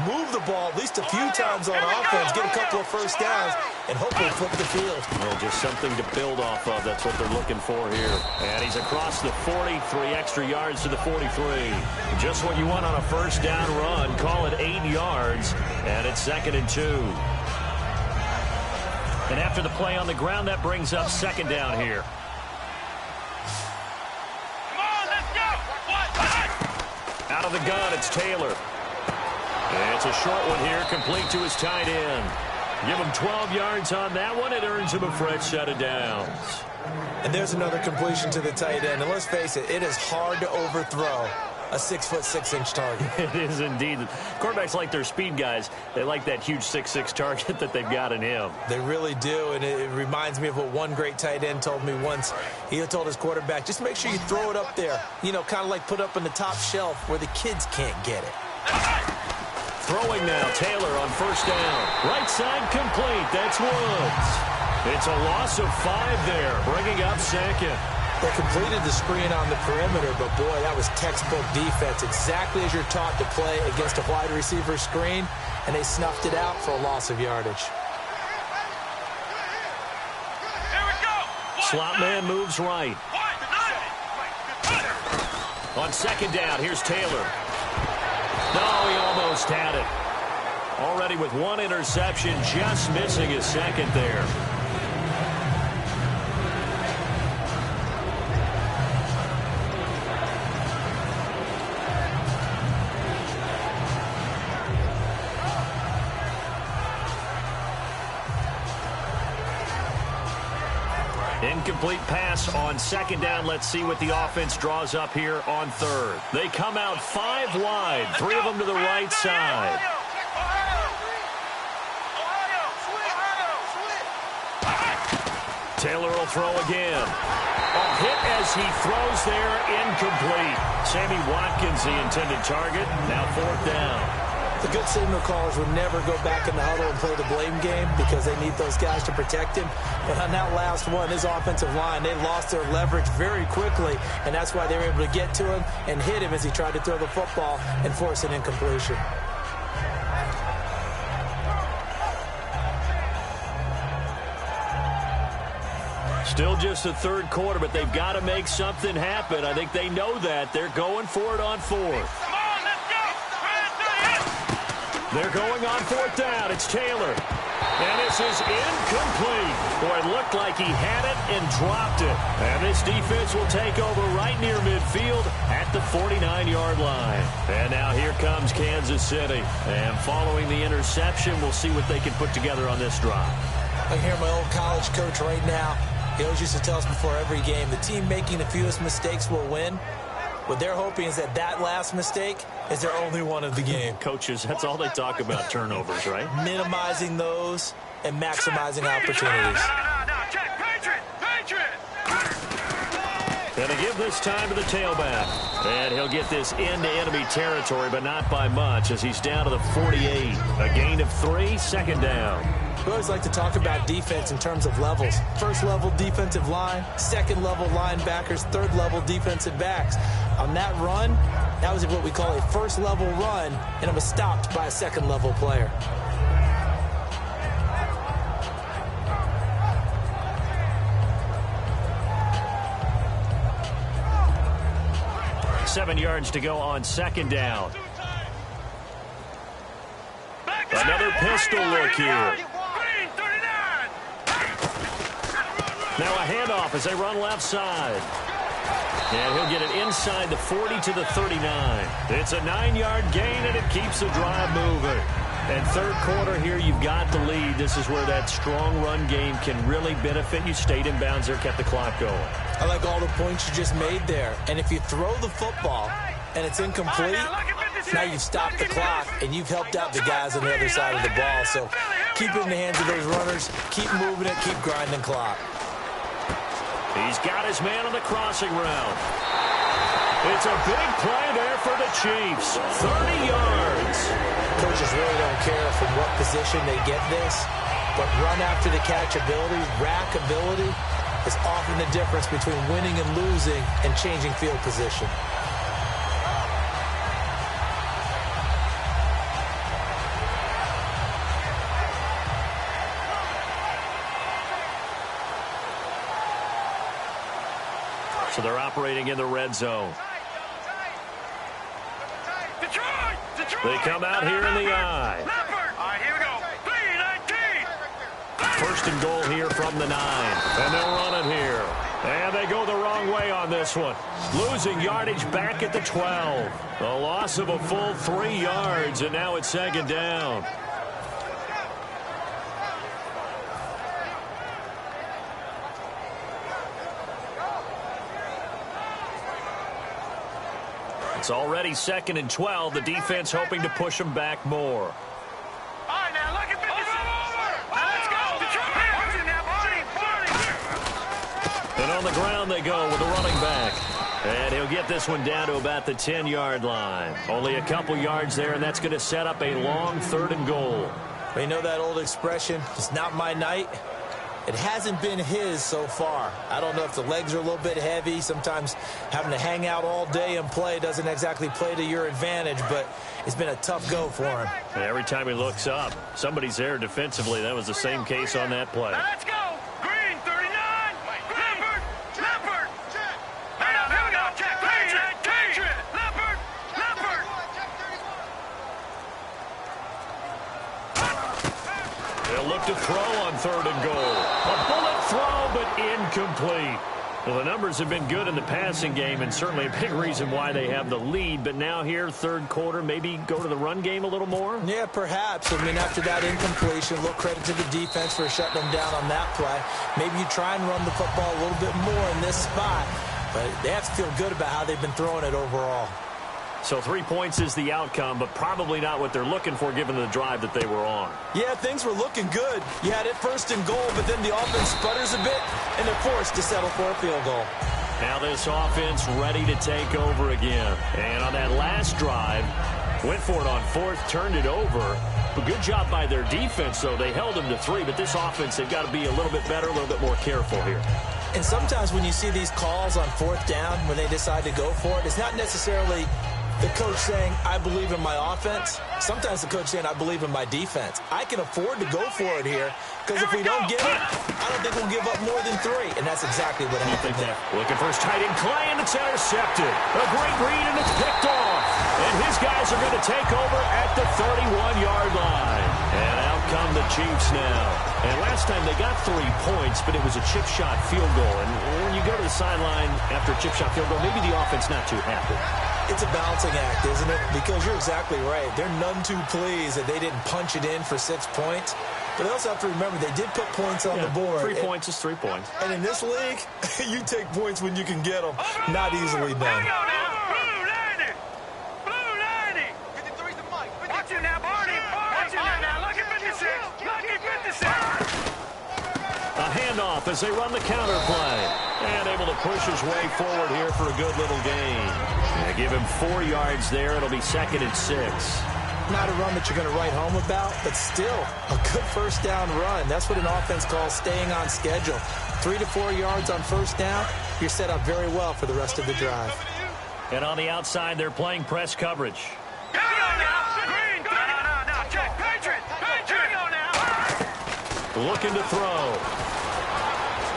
[SPEAKER 4] move the ball at least a few times on offense, get a couple of 1st downs, and hopefully flip the field.
[SPEAKER 3] Well, just something to build off of. That's what they're looking for here. And he's across the 40, 3 extra yards to the 43. Just what you want on a 1st down run. Call it 8 yards, and it's 2nd and 2. And after the play on the ground, that brings up 2nd down here. Out of the gun, it's Taylor. And it's a short one here, complete to his tight end. Give him 12 yards on that one. It earns him a fresh set of downs.
[SPEAKER 4] And there's another completion to the tight end. And let's face it, it is hard to overthrow a 6'6" target.
[SPEAKER 3] It is indeed. Quarterbacks like their speed guys. They like that huge 6'6" target that they've got in him.
[SPEAKER 4] They really do, and it reminds me of what one great tight end told me once. He told his quarterback, just make sure you throw it up there. You know, kind of like put up on the top shelf where the kids can't get it.
[SPEAKER 3] Throwing now, Taylor on 1st down. Right side complete. That's Woods. It's a loss of 5 there, bringing up 2nd.
[SPEAKER 4] They completed the screen on the perimeter, but boy, that was textbook defense. Exactly as you're taught to play against a wide receiver screen, and they snuffed it out for a loss of yardage.
[SPEAKER 3] Slot man moves right. On second down, here's Taylor. No, he almost had it. Already with one interception, just missing his second there. Incomplete pass on second down. Let's see what the offense draws up here on third. They come out 5 wide, 3 of them to the right side. Taylor will throw again. A hit as he throws there, incomplete. Sammy Watkins, the intended target, now 4th down.
[SPEAKER 4] The good signal callers would never go back in the huddle and play the blame game because they need those guys to protect him. But on that last one, his offensive line, they lost their leverage very quickly, and that's why they were able to get to him and hit him as he tried to throw the football and force an incompletion.
[SPEAKER 3] Still just the third quarter, but they've got to make something happen. I think they know that. They're going for it on 4th. They're going on 4th down. It's Taylor. And this is incomplete. Boy, it looked like he had it and dropped it. And this defense will take over right near midfield at the 49-yard line. And now here comes Kansas City. And following the interception, we'll see what they can put together on this drive.
[SPEAKER 4] I hear my old college coach right now. He always used to tell us before every game, the team making the fewest mistakes will win. What they're hoping is that last mistake is their only one of the game.
[SPEAKER 3] Coaches, that's all they talk about, turnovers, right?
[SPEAKER 4] Minimizing those and maximizing opportunities.
[SPEAKER 3] Going to give this time to the tailback. And he'll get this into enemy territory, but not by much as he's down to the 48. A gain of 3, 2nd down.
[SPEAKER 4] We always like to talk about defense in terms of levels. First level defensive line, second level linebackers, third level defensive backs. On that run, that was what we call a first level run, and it was stopped by a second level player.
[SPEAKER 3] Seven yards to go on second down. Another pistol look here. Now a handoff as they run left side. And he'll get it inside the 40 to the 39. It's a 9-yard gain, and it keeps the drive moving. And third quarter here, you've got the lead. This is where that strong run game can really benefit you. Stayed in bounds there, kept the clock going.
[SPEAKER 4] I like all the points you just made there. And if you throw the football and it's incomplete, now you've stopped the clock and you've helped out the guys on the other side of the ball. So keep it in the hands of those runners. Keep moving it. Keep grinding clock.
[SPEAKER 3] He's got his man on the crossing route. It's a big play there for the Chiefs. 30 yards.
[SPEAKER 4] Coaches really don't care from what position they get this, but run after the catch ability, rack ability, is often the difference between winning and losing and changing field position.
[SPEAKER 3] So they're operating in the red zone. They come out here in the eye.
[SPEAKER 1] All right, here we go. 3-19.
[SPEAKER 3] First and goal here from the 9. And they'll run it here. And they go the wrong way on this one. Losing yardage back at the 12. A loss of a full 3 yards, and now it's second down. It's already 2nd and 12. The defense hoping to push them back more.
[SPEAKER 1] All right, now look at 50. Now let's go.
[SPEAKER 3] And on the ground they go with the running back. And he'll get this one down to about the 10-yard line. Only a couple yards there, and that's going to set up a long 3rd and goal.
[SPEAKER 4] Well, you know that old expression, it's not my night? It hasn't been his so far. I don't know if the legs are a little bit heavy. Sometimes having to hang out all day and play doesn't exactly play to your advantage, but it's been a tough go for him.
[SPEAKER 3] And every time he looks up, somebody's there defensively. That was the same case on that play.
[SPEAKER 1] Let's go. Green, 39. Leopard. Now, here we go. Check.
[SPEAKER 3] look to throw on 3rd and goal. A bullet throw, but incomplete. Well, the numbers have been good in the passing game, and certainly a big reason why they have the lead. But now here, 3rd quarter, maybe go to the run game a little more?
[SPEAKER 4] Yeah, perhaps. I mean, after that incompletion, a little credit to the defense for shutting them down on that play. Maybe you try and run the football a little bit more in this spot. But they have to feel good about how they've been throwing it overall.
[SPEAKER 3] So 3 points is the outcome, but probably not what they're looking for given the drive that they were on.
[SPEAKER 4] Yeah, things were looking good. You had it 1st and goal, but then the offense sputters a bit, and they're forced to settle for a field goal.
[SPEAKER 3] Now this offense ready to take over again. And on that last drive, went for it on 4th, turned it over. A good job by their defense, though. They held them to 3, but this offense, they've got to be a little bit better, a little bit more careful here.
[SPEAKER 4] And sometimes when you see these calls on 4th down, when they decide to go for it, it's not necessarily the coach saying, I believe in my offense. Sometimes the coach saying, I believe in my defense. I can afford to go for it here, because if we don't get it, I don't think we'll give up more than 3. And that's exactly what happened there.
[SPEAKER 3] Looking for his tight end, Clay, and it's intercepted. A great read, and it's picked off. And his guys are going to take over at the 31-yard line. And out come the Chiefs now. And last time they got 3 points, but it was a chip shot field goal. And when you go to the sideline after a chip shot field goal, maybe the offense not too happy.
[SPEAKER 4] It's a balancing act, isn't it? Because you're exactly right. They're none too pleased that they didn't punch it in for 6 points. But they also have to remember they did put points on the board.
[SPEAKER 3] 3 points is 3 points.
[SPEAKER 4] And in this league, you take points when you can get them. Not easily done.
[SPEAKER 1] Watch it now, Barney. Watch it now. Lucky 56. Lucky 56.
[SPEAKER 3] A handoff as they run the counter play. And able to push his way forward here for a good little gain. They give him 4 yards there. It'll be 2nd and 6.
[SPEAKER 4] Not a run that you're going to write home about, but still a good 1st down run. That's what an offense calls staying on schedule. 3 to 4 yards on 1st down, you're set up very well for the rest of the drive.
[SPEAKER 3] And on the outside, they're playing press coverage. Looking to throw.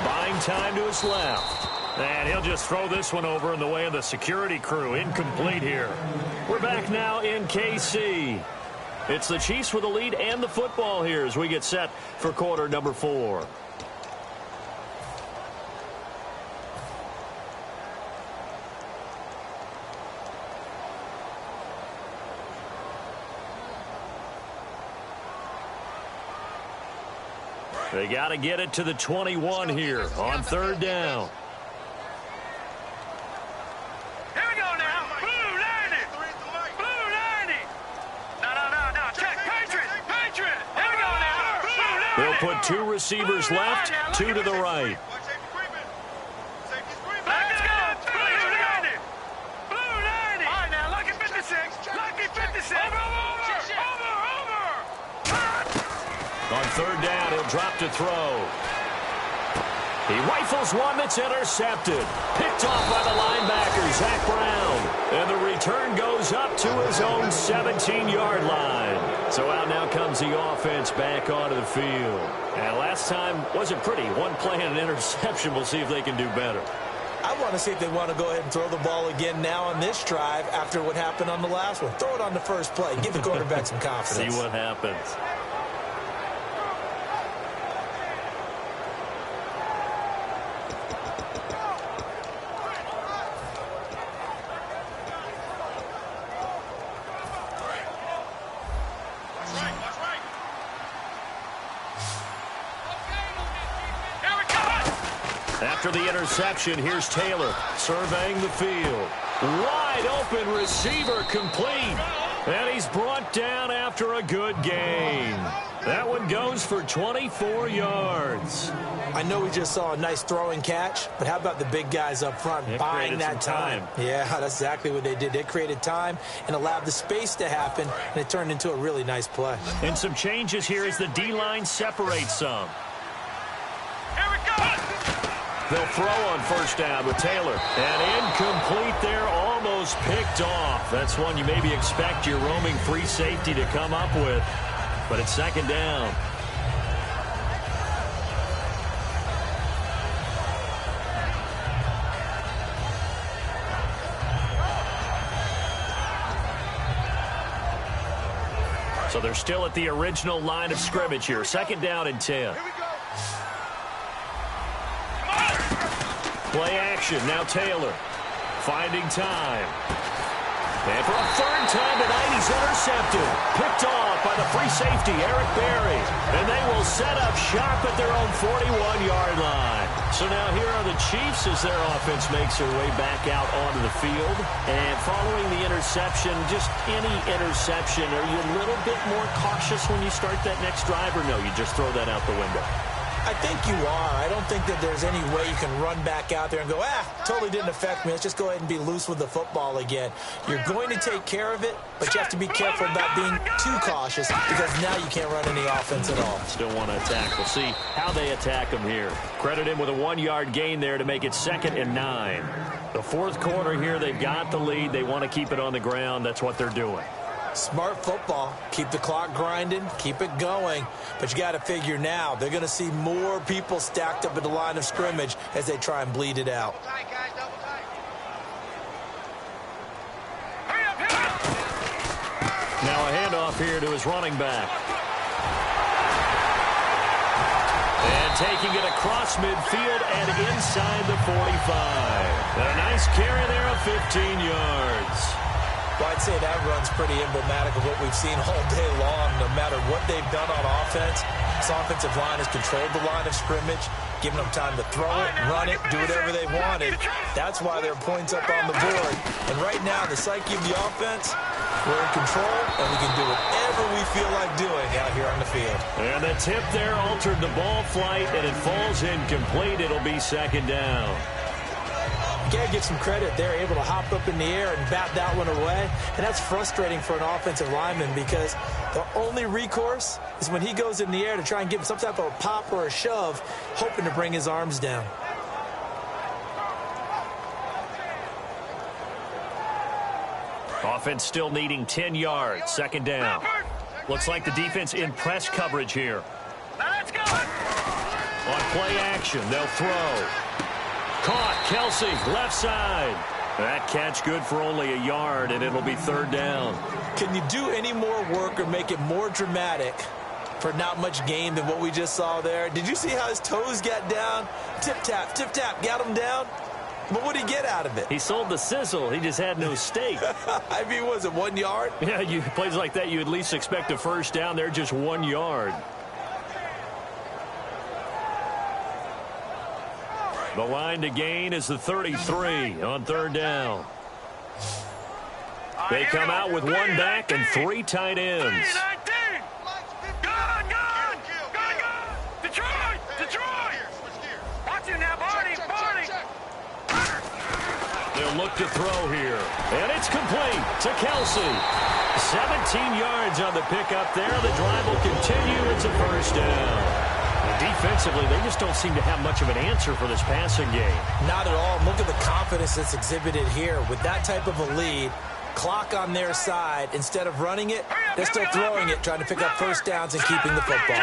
[SPEAKER 3] Buying time to his left. And he'll just throw this one over in the way of the security crew. Incomplete here. We're back now in KC. It's the Chiefs with the lead and the football here as we get set for quarter number 4. They got to get it to the 21 here on 3rd down.
[SPEAKER 1] Here we go now. Blue 90. Blue 90. No. Check. Patriot. Here we go now. Blue 90.
[SPEAKER 3] They'll put 2 receivers left, 2 to the right.
[SPEAKER 1] Let's go. Blue 90. Blue 90. All right, now, lucky 56. Lucky 56. Over.
[SPEAKER 3] On 3rd down, he'll drop to throw. He rifles one that's intercepted. Picked off by the linebacker, Zach Brown. And the return goes up to his own 17-yard line. So out now comes the offense back onto the field. And last time wasn't pretty. 1 play and an interception. We'll see if they can do better.
[SPEAKER 4] I want to see if they want to go ahead and throw the ball again now on this drive after what happened on the last one. Throw it on the first play. Give the quarterback some confidence.
[SPEAKER 3] See what happens. After the interception, here's Taylor surveying the field. Wide open receiver complete. And he's brought down after a good gain. That one goes for 24 yards.
[SPEAKER 4] I know we just saw a nice throwing catch, but how about the big guys up front buying that time? Yeah, that's exactly what they did. They created time and allowed the space to happen, and it turned into a really nice play.
[SPEAKER 3] And some changes here as the D-line separates some.
[SPEAKER 1] Here we go.
[SPEAKER 3] They'll throw on 1st down with Taylor. And incomplete there, almost picked off. That's one you maybe expect your roaming free safety to come up with. But it's 2nd down. So they're still at the original line of scrimmage here. 2nd down and 10. Play action. Now Taylor finding time. And for a 3rd time tonight, he's intercepted. Picked off by the free safety, Eric Berry. And they will set up shop at their own 41-yard line. So now here are the Chiefs as their offense makes their way back out onto the field. And following the interception, just any interception, are you a little bit more cautious when you start that next drive, or no, you just throw that out the window?
[SPEAKER 4] I think you are. I don't think that there's any way you can run back out there and go, totally didn't affect me. Let's just go ahead and be loose with the football again. You're going to take care of it, but you have to be careful about being too cautious because now you can't run any offense at all.
[SPEAKER 3] Still want to attack. We'll see how they attack them here. Credit him with a 1-yard gain there to make it 2nd and 9. The 4th quarter here, they've got the lead. They want to keep it on the ground. That's what they're doing.
[SPEAKER 4] Smart football. Keep the clock grinding. Keep it going. But you got to figure now they're going to see more people stacked up at the line of scrimmage as they try and bleed it out.
[SPEAKER 3] Now a handoff here to his running back. And taking it across midfield and inside the 45. And a nice carry there of 15 yards.
[SPEAKER 4] Well, I'd say that run's pretty emblematic of what we've seen all day long. No matter what they've done on offense, this offensive line has controlled the line of scrimmage, giving them time to throw it, run it, do whatever they wanted. That's why there are points up on the board. And right now, the psyche of the offense, we're in control, and we can do whatever we feel like doing out here on the field.
[SPEAKER 3] And the tip there altered the ball flight, and it falls incomplete. It'll be 2nd down.
[SPEAKER 4] You got to give some credit. They're able to hop up in the air and bat that one away. And that's frustrating for an offensive lineman because the only recourse is when he goes in the air to try and give him some type of a pop or a shove, hoping to bring his arms down.
[SPEAKER 3] Offense still needing 10 yards. 2nd down. Looks like the defense in press coverage here.
[SPEAKER 1] Let's go.
[SPEAKER 3] On play action, they'll throw. Caught, Kelsey, left side. That catch good for only a yard, and it'll be 3rd down.
[SPEAKER 4] Can you do any more work or make it more dramatic for not much gain than what we just saw there? Did you see how his toes got down? Tip-tap, got him down. But what did he get out of it?
[SPEAKER 3] He sold the sizzle. He just had no steak.
[SPEAKER 4] I mean, was it 1 yard?
[SPEAKER 3] Yeah, you plays like that, you at least expect a 1st down. They're just 1 yard. The line to gain is the 33 on 3rd down. They come out with 1 back and 3 tight ends.
[SPEAKER 1] Detroit! Watch it now, Barney!
[SPEAKER 3] They'll look to throw here. And it's complete to Kelsey. 17 yards on the pickup there. The drive will continue. It's a 1st down. Defensively, they just don't seem to have much of an answer for this passing game.
[SPEAKER 4] Not at all. Look at the confidence that's exhibited here. With that type of a lead, clock on their side, instead of running it, they're still throwing it, trying to pick up 1st downs and keeping the football.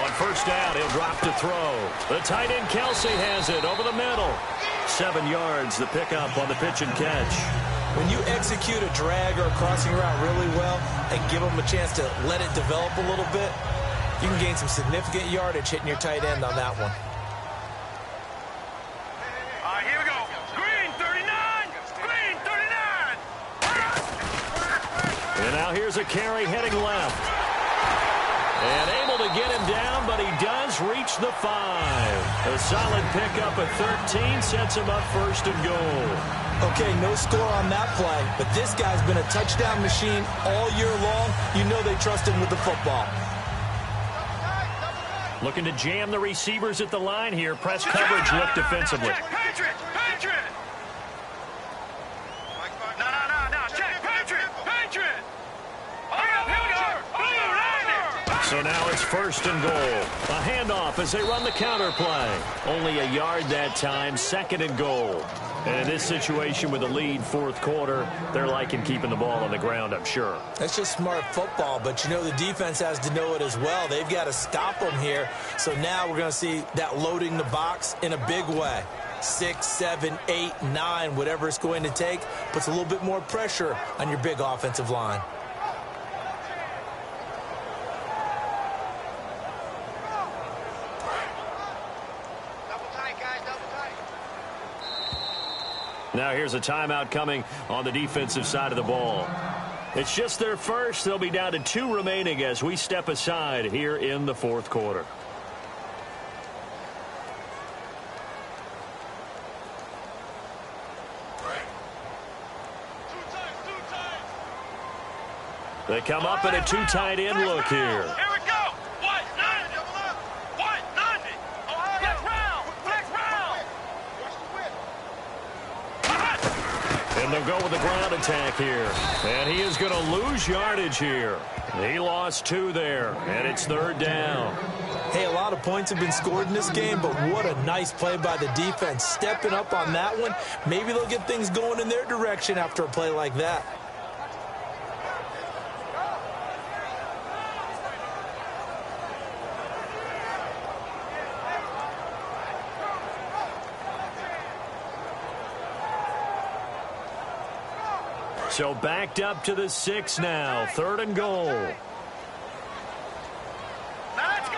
[SPEAKER 3] On 1st down, he'll drop to throw. The tight end, Kelsey, has it over the middle. 7 yards, the pickup on the pitch and catch.
[SPEAKER 4] When you execute a drag or a crossing route really well and give them a chance to let it develop a little bit, you can gain some significant yardage hitting your tight end on that one.
[SPEAKER 1] Here we go. Green 39. Green 39.
[SPEAKER 3] And now here's a carry heading left. And able to get him down, but he does reach the 5. A solid pickup at 13 sets him up 1st and goal.
[SPEAKER 4] Okay, no score on that play, but this guy's been a touchdown machine all year long. You know they trust him with the football.
[SPEAKER 3] Looking to jam the receivers at the line here. Press coverage look defensively.
[SPEAKER 1] Patriot! No. Check, Patriot!
[SPEAKER 3] So now it's 1st and goal. A handoff as they run the counter play. Only a yard that time. 2nd and goal. And in this situation with a lead 4th quarter, they're liking keeping the ball on the ground, I'm sure.
[SPEAKER 4] That's just smart football, but you know the defense has to know it as well. They've got to stop them here. So now we're going to see that loading the box in a big way. 6, 7, 8, 9, whatever it's going to take, puts a little bit more pressure on your big offensive line.
[SPEAKER 3] Now here's a timeout coming on the defensive side of the ball. It's just their first. They'll be down to 2 remaining as we step aside here in the fourth quarter. They come up in a 2 tight end look here.
[SPEAKER 1] Here we go. White 90. White 90. Flex round. Flex round.
[SPEAKER 3] And they'll go with the ground attack here. And he is going to lose yardage here. He lost 2 there. And it's 3rd down.
[SPEAKER 4] Hey, a lot of points have been scored in this game, but what a nice play by the defense. Stepping up on that one. Maybe they'll get things going in their direction after a play like that.
[SPEAKER 3] So backed up to the 6 now. 3rd and goal.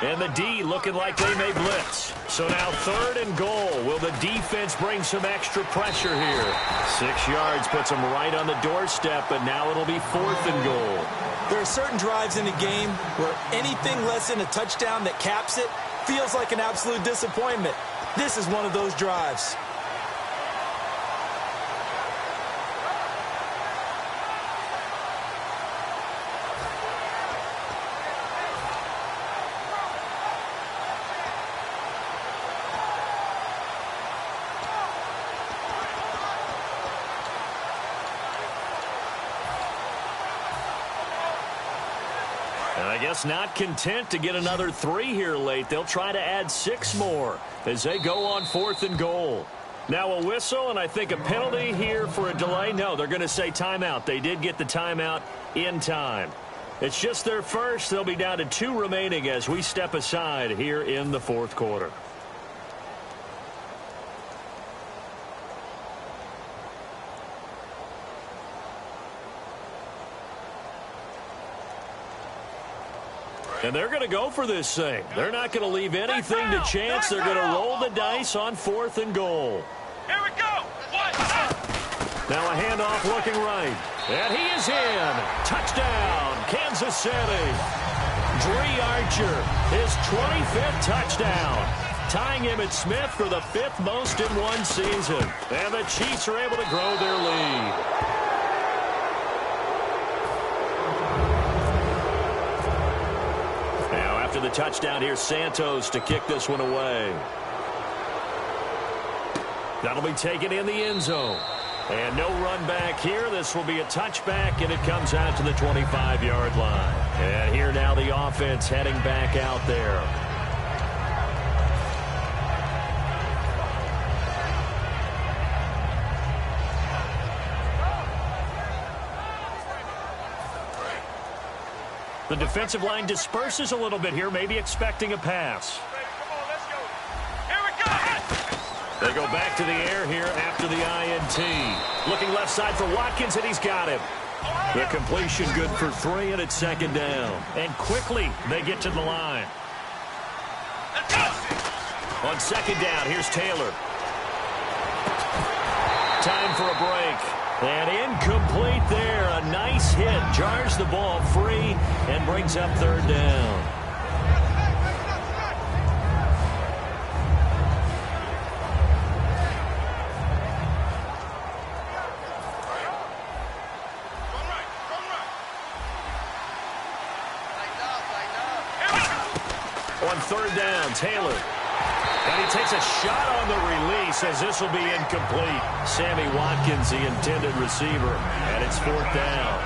[SPEAKER 3] And the D looking like they may blitz. So now 3rd and goal. Will the defense bring some extra pressure here? 6 yards puts them right on the doorstep, but now it'll be 4th and goal.
[SPEAKER 4] There are certain drives in the game where anything less than a touchdown that caps it feels like an absolute disappointment. This is one of those drives.
[SPEAKER 3] I guess not content to get another 3 here late. They'll try to add 6 more as they go on 4th and goal. Now a whistle, and I think a penalty here for a delay. No, they're going to say timeout. They did get the timeout in time. It's just their first. They'll be down to 2 remaining as we step aside here in the fourth quarter. And they're going to go for this thing. They're not going to leave anything to chance. They're going to roll the dice on 4th and goal.
[SPEAKER 1] Here we go.
[SPEAKER 3] Now a handoff looking right. And he is in. Touchdown, Kansas City. Dree Archer, his 25th touchdown. Tying Emmitt Smith for the 5th most in one season. And the Chiefs are able to grow their lead. After the touchdown, here's Santos to kick this one away. That'll be taken in the end zone. And no run back here. This will be a touchback, and it comes out to the 25-yard line. And here now the offense heading back out there. The defensive line disperses a little bit here, maybe expecting a pass.
[SPEAKER 1] Here we go.
[SPEAKER 3] They go back to the air here after the INT. Looking left side for Watkins, and he's got him. The completion good for 3, and it's 2nd down. And quickly they get to the line. On 2nd down, here's Taylor. Time for a break. And incomplete there. A nice hit. Jars the ball free and brings up 3rd down. On 3rd down, Taylor. And he takes a shot on the release as this will be incomplete. Sammy Watkins, the intended receiver, and it's 4th down.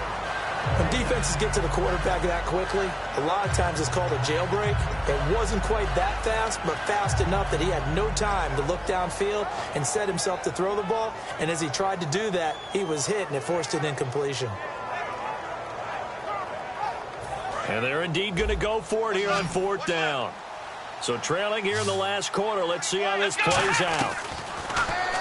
[SPEAKER 4] When defenses get to the quarterback that quickly, a lot of times it's called a jailbreak. It wasn't quite that fast, but fast enough that he had no time to look downfield and set himself to throw the ball. And as he tried to do that, he was hit, and it forced an incompletion.
[SPEAKER 3] And they're indeed going to go for it here on 4th down. So trailing here in the last quarter, let's see how this plays out.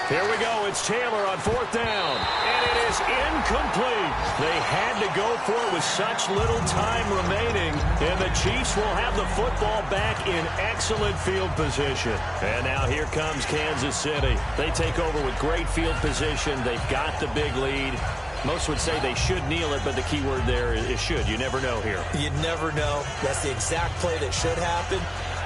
[SPEAKER 3] Here we go. It's Taylor on 4th down. And it is incomplete. They had to go for it with such little time remaining. And the Chiefs will have the football back in excellent field position. And now here comes Kansas City. They take over with great field position. They've got the big lead. Most would say they should kneel it, but the key word there is should. You never know here.
[SPEAKER 4] You never know. That's the exact play that should happen.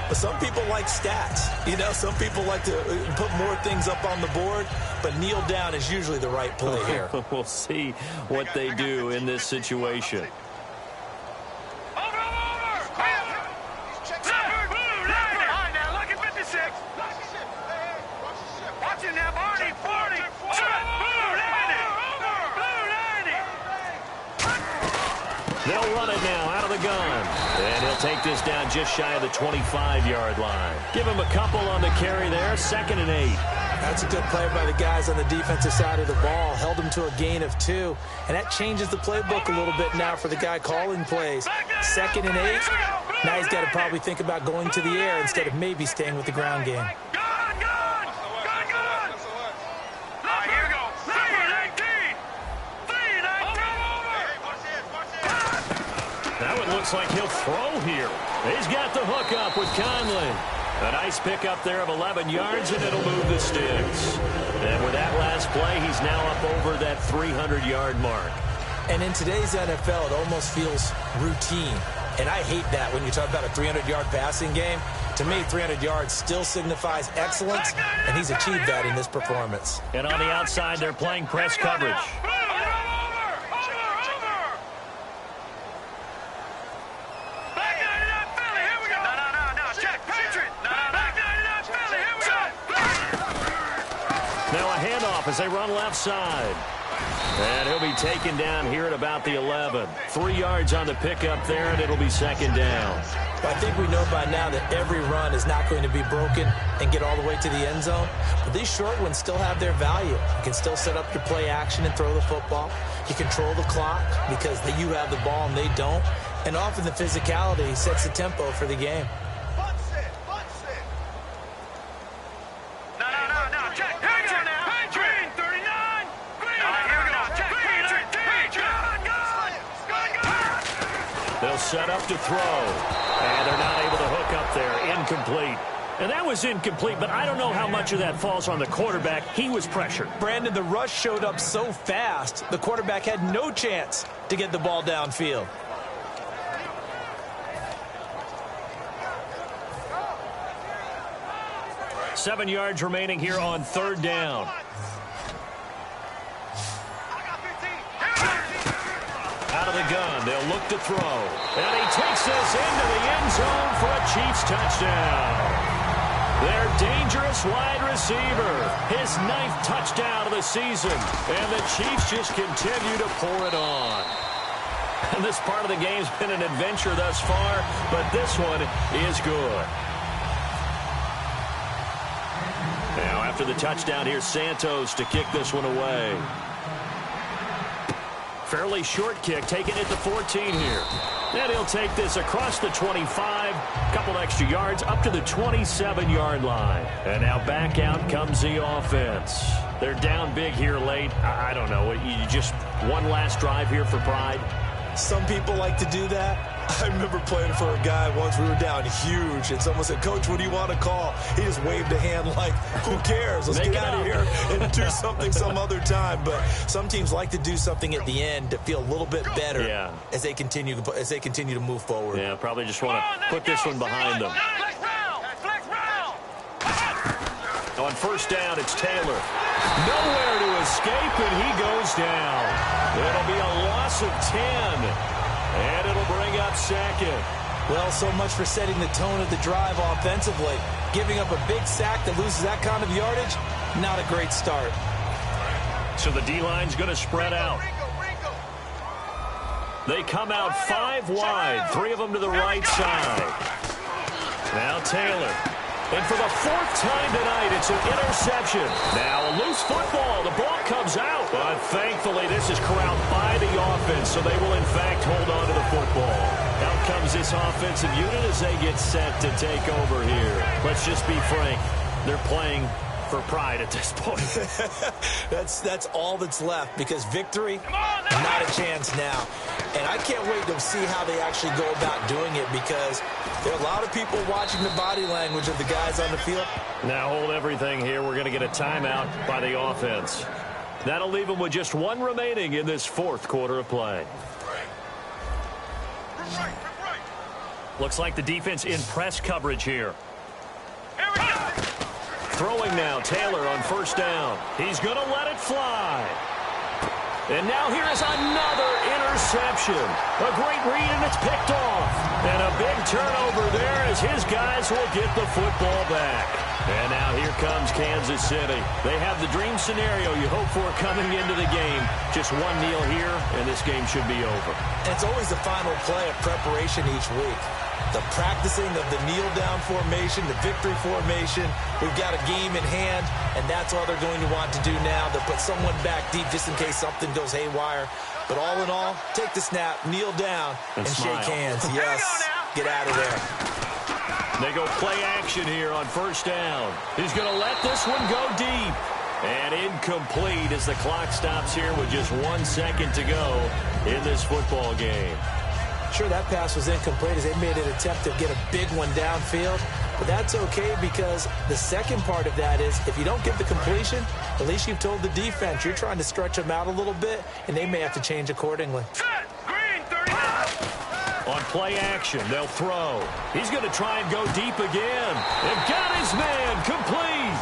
[SPEAKER 4] But some people like stats. You know, some people like to put more things up on the board, but kneel down is usually the right play here.
[SPEAKER 3] We'll see what they do in this situation. They'll run it now out of the gun. And he'll take this down just shy of the 25-yard line. Give him a couple on the carry there. 2nd and 8.
[SPEAKER 4] That's a good play by the guys on the defensive side of the ball. Held him to a gain of 2. And that changes the playbook a little bit now for the guy calling plays. 2nd and 8. Now he's got to probably think about going to the air instead of maybe staying with the ground game.
[SPEAKER 3] Looks like he'll throw here. He's got the hook up with Conley. A nice pickup there of 11 yards, and it'll move the sticks. And with that last play, he's now up over that 300-yard mark.
[SPEAKER 4] And in today's NFL, it almost feels routine. And I hate that when you talk about a 300-yard passing game. To me, 300 yards still signifies excellence, and he's achieved that in this performance.
[SPEAKER 3] And on the outside, they're playing press coverage. As they run left side. And he'll be taken down here at about the 11. 3 yards on the pickup there, and it'll be 2nd down.
[SPEAKER 4] I think we know by now that every run is not going to be broken and get all the way to the end zone. But these short ones still have their value. You can still set up your play action and throw the football. You control the clock because you have the ball and they don't. And often the physicality sets the tempo for the game.
[SPEAKER 3] Set up to throw. And they're not able to hook up there. Incomplete. And that was incomplete, but I don't know how much of that falls on the quarterback. He was pressured.
[SPEAKER 4] Brandon, the rush showed up so fast, the quarterback had no chance to get the ball downfield.
[SPEAKER 3] Seven yards remaining here on 3rd down. Out of the gun, they'll look to throw. And he takes this into the end zone for a Chiefs touchdown. Their dangerous wide receiver, his 9th touchdown of the season. And the Chiefs just continue to pour it on. And this part of the game's been an adventure thus far, but this one is good. Now after the touchdown, here's Santos to kick this one away. Fairly short kick, taking it to 14 here. And he'll take this across the 25, couple extra yards, up to the 27-yard line. And now back out comes the offense. They're down big here late. I don't know. You just one last drive here for pride?
[SPEAKER 4] Some people like to do that. I remember playing for a guy once. We were down huge, and someone said, "Coach, what do you want to call?" He just waved a hand like, who cares? Let's get out of here and do something some other time. But some teams like to do something at the end to feel a little bit better as they continue to move forward.
[SPEAKER 3] Yeah, probably just want to put this one behind them. On 1st down, it's Taylor. Nowhere to escape, and he goes down. It'll be a loss of 10. And it'll bring up 2nd.
[SPEAKER 4] Well, so much for setting the tone of the drive offensively. Giving up a big sack that loses that kind of yardage, not a great start.
[SPEAKER 3] So the D-line's going to spread out. They come out 5 wide, 3 of them to the right side. Now Taylor. And for the 4th time tonight, it's an interception. Now a loose football. The ball comes out. But thankfully, this is corralled by the offense, so they will, in fact, hold on to the football. Out comes this offensive unit as they get set to take over here. Let's just be frank. They're playing for pride at this point.
[SPEAKER 4] That's all that's left, because victory, not a chance now. And I can't wait to see how they actually go about doing it, because there are a lot of people watching the body language of the guys on the field.
[SPEAKER 3] Now hold everything here. We're going to get a timeout by the offense. That'll leave them with just one remaining in this fourth quarter of play. Looks like the defense in press coverage here.
[SPEAKER 1] Here we go.
[SPEAKER 3] Throwing now, Taylor on first down. He's going to let it fly. And now here is another interception. A great read, and it's picked off. And a big turnover there as his guys will get the football back. And now here comes Kansas City. They have the dream scenario you hope for coming into the game. Just one kneel here, and this game should be over.
[SPEAKER 4] And it's always the final play of preparation each week. The practicing of the kneel-down formation, the victory formation. We've got a game in hand, and that's all they're going to want to do now. They'll put someone back deep just in case something goes haywire. But all in all, take the snap, kneel down, and shake hands. Yes, get out of there.
[SPEAKER 3] They go play action here on first down. He's going to let this one go deep. And incomplete as the clock stops here with just 1 second to go in this football game.
[SPEAKER 4] Sure, that pass was incomplete as they made an attempt to get a big one downfield. But that's okay, because the second part of that is if you don't get the completion, at least you've told the defense you're trying to stretch them out a little bit, and they may have to change accordingly.
[SPEAKER 1] Set. Green, 30.
[SPEAKER 3] On play action, they'll throw. He's going to try and go deep again. And got his man complete.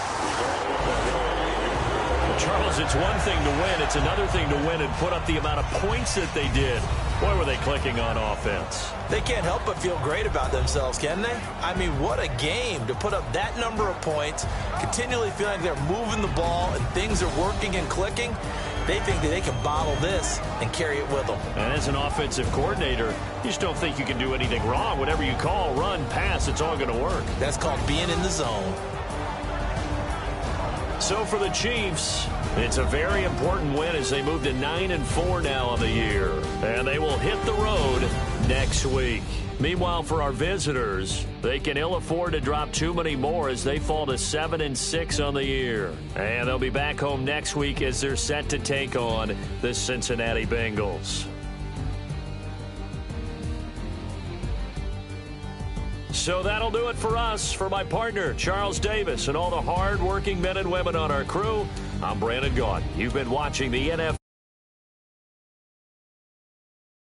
[SPEAKER 3] Charles, it's one thing to win. It's another thing to win and put up the amount of points that they did. Boy, were they clicking on offense.
[SPEAKER 4] They can't help but feel great about themselves, can they? I mean, what a game to put up that number of points, continually feeling like they're moving the ball and things are working and clicking. They think that they can bottle this and carry it with them.
[SPEAKER 3] And as an offensive coordinator, you just don't think you can do anything wrong. Whatever you call, run, pass, it's all going to work.
[SPEAKER 4] That's called being in the zone.
[SPEAKER 3] So for the Chiefs, it's a very important win as they move to 9-4 now on the year. And they will hit the road next week. Meanwhile, for our visitors, they can ill afford to drop too many more as they fall to 7-6 on the year. And they'll be back home next week as they're set to take on the Cincinnati Bengals. So that'll do it for us. For my partner, Charles Davis, and all the hard-working men and women on our crew, I'm Brandon Gaudin. You've been watching the NFL.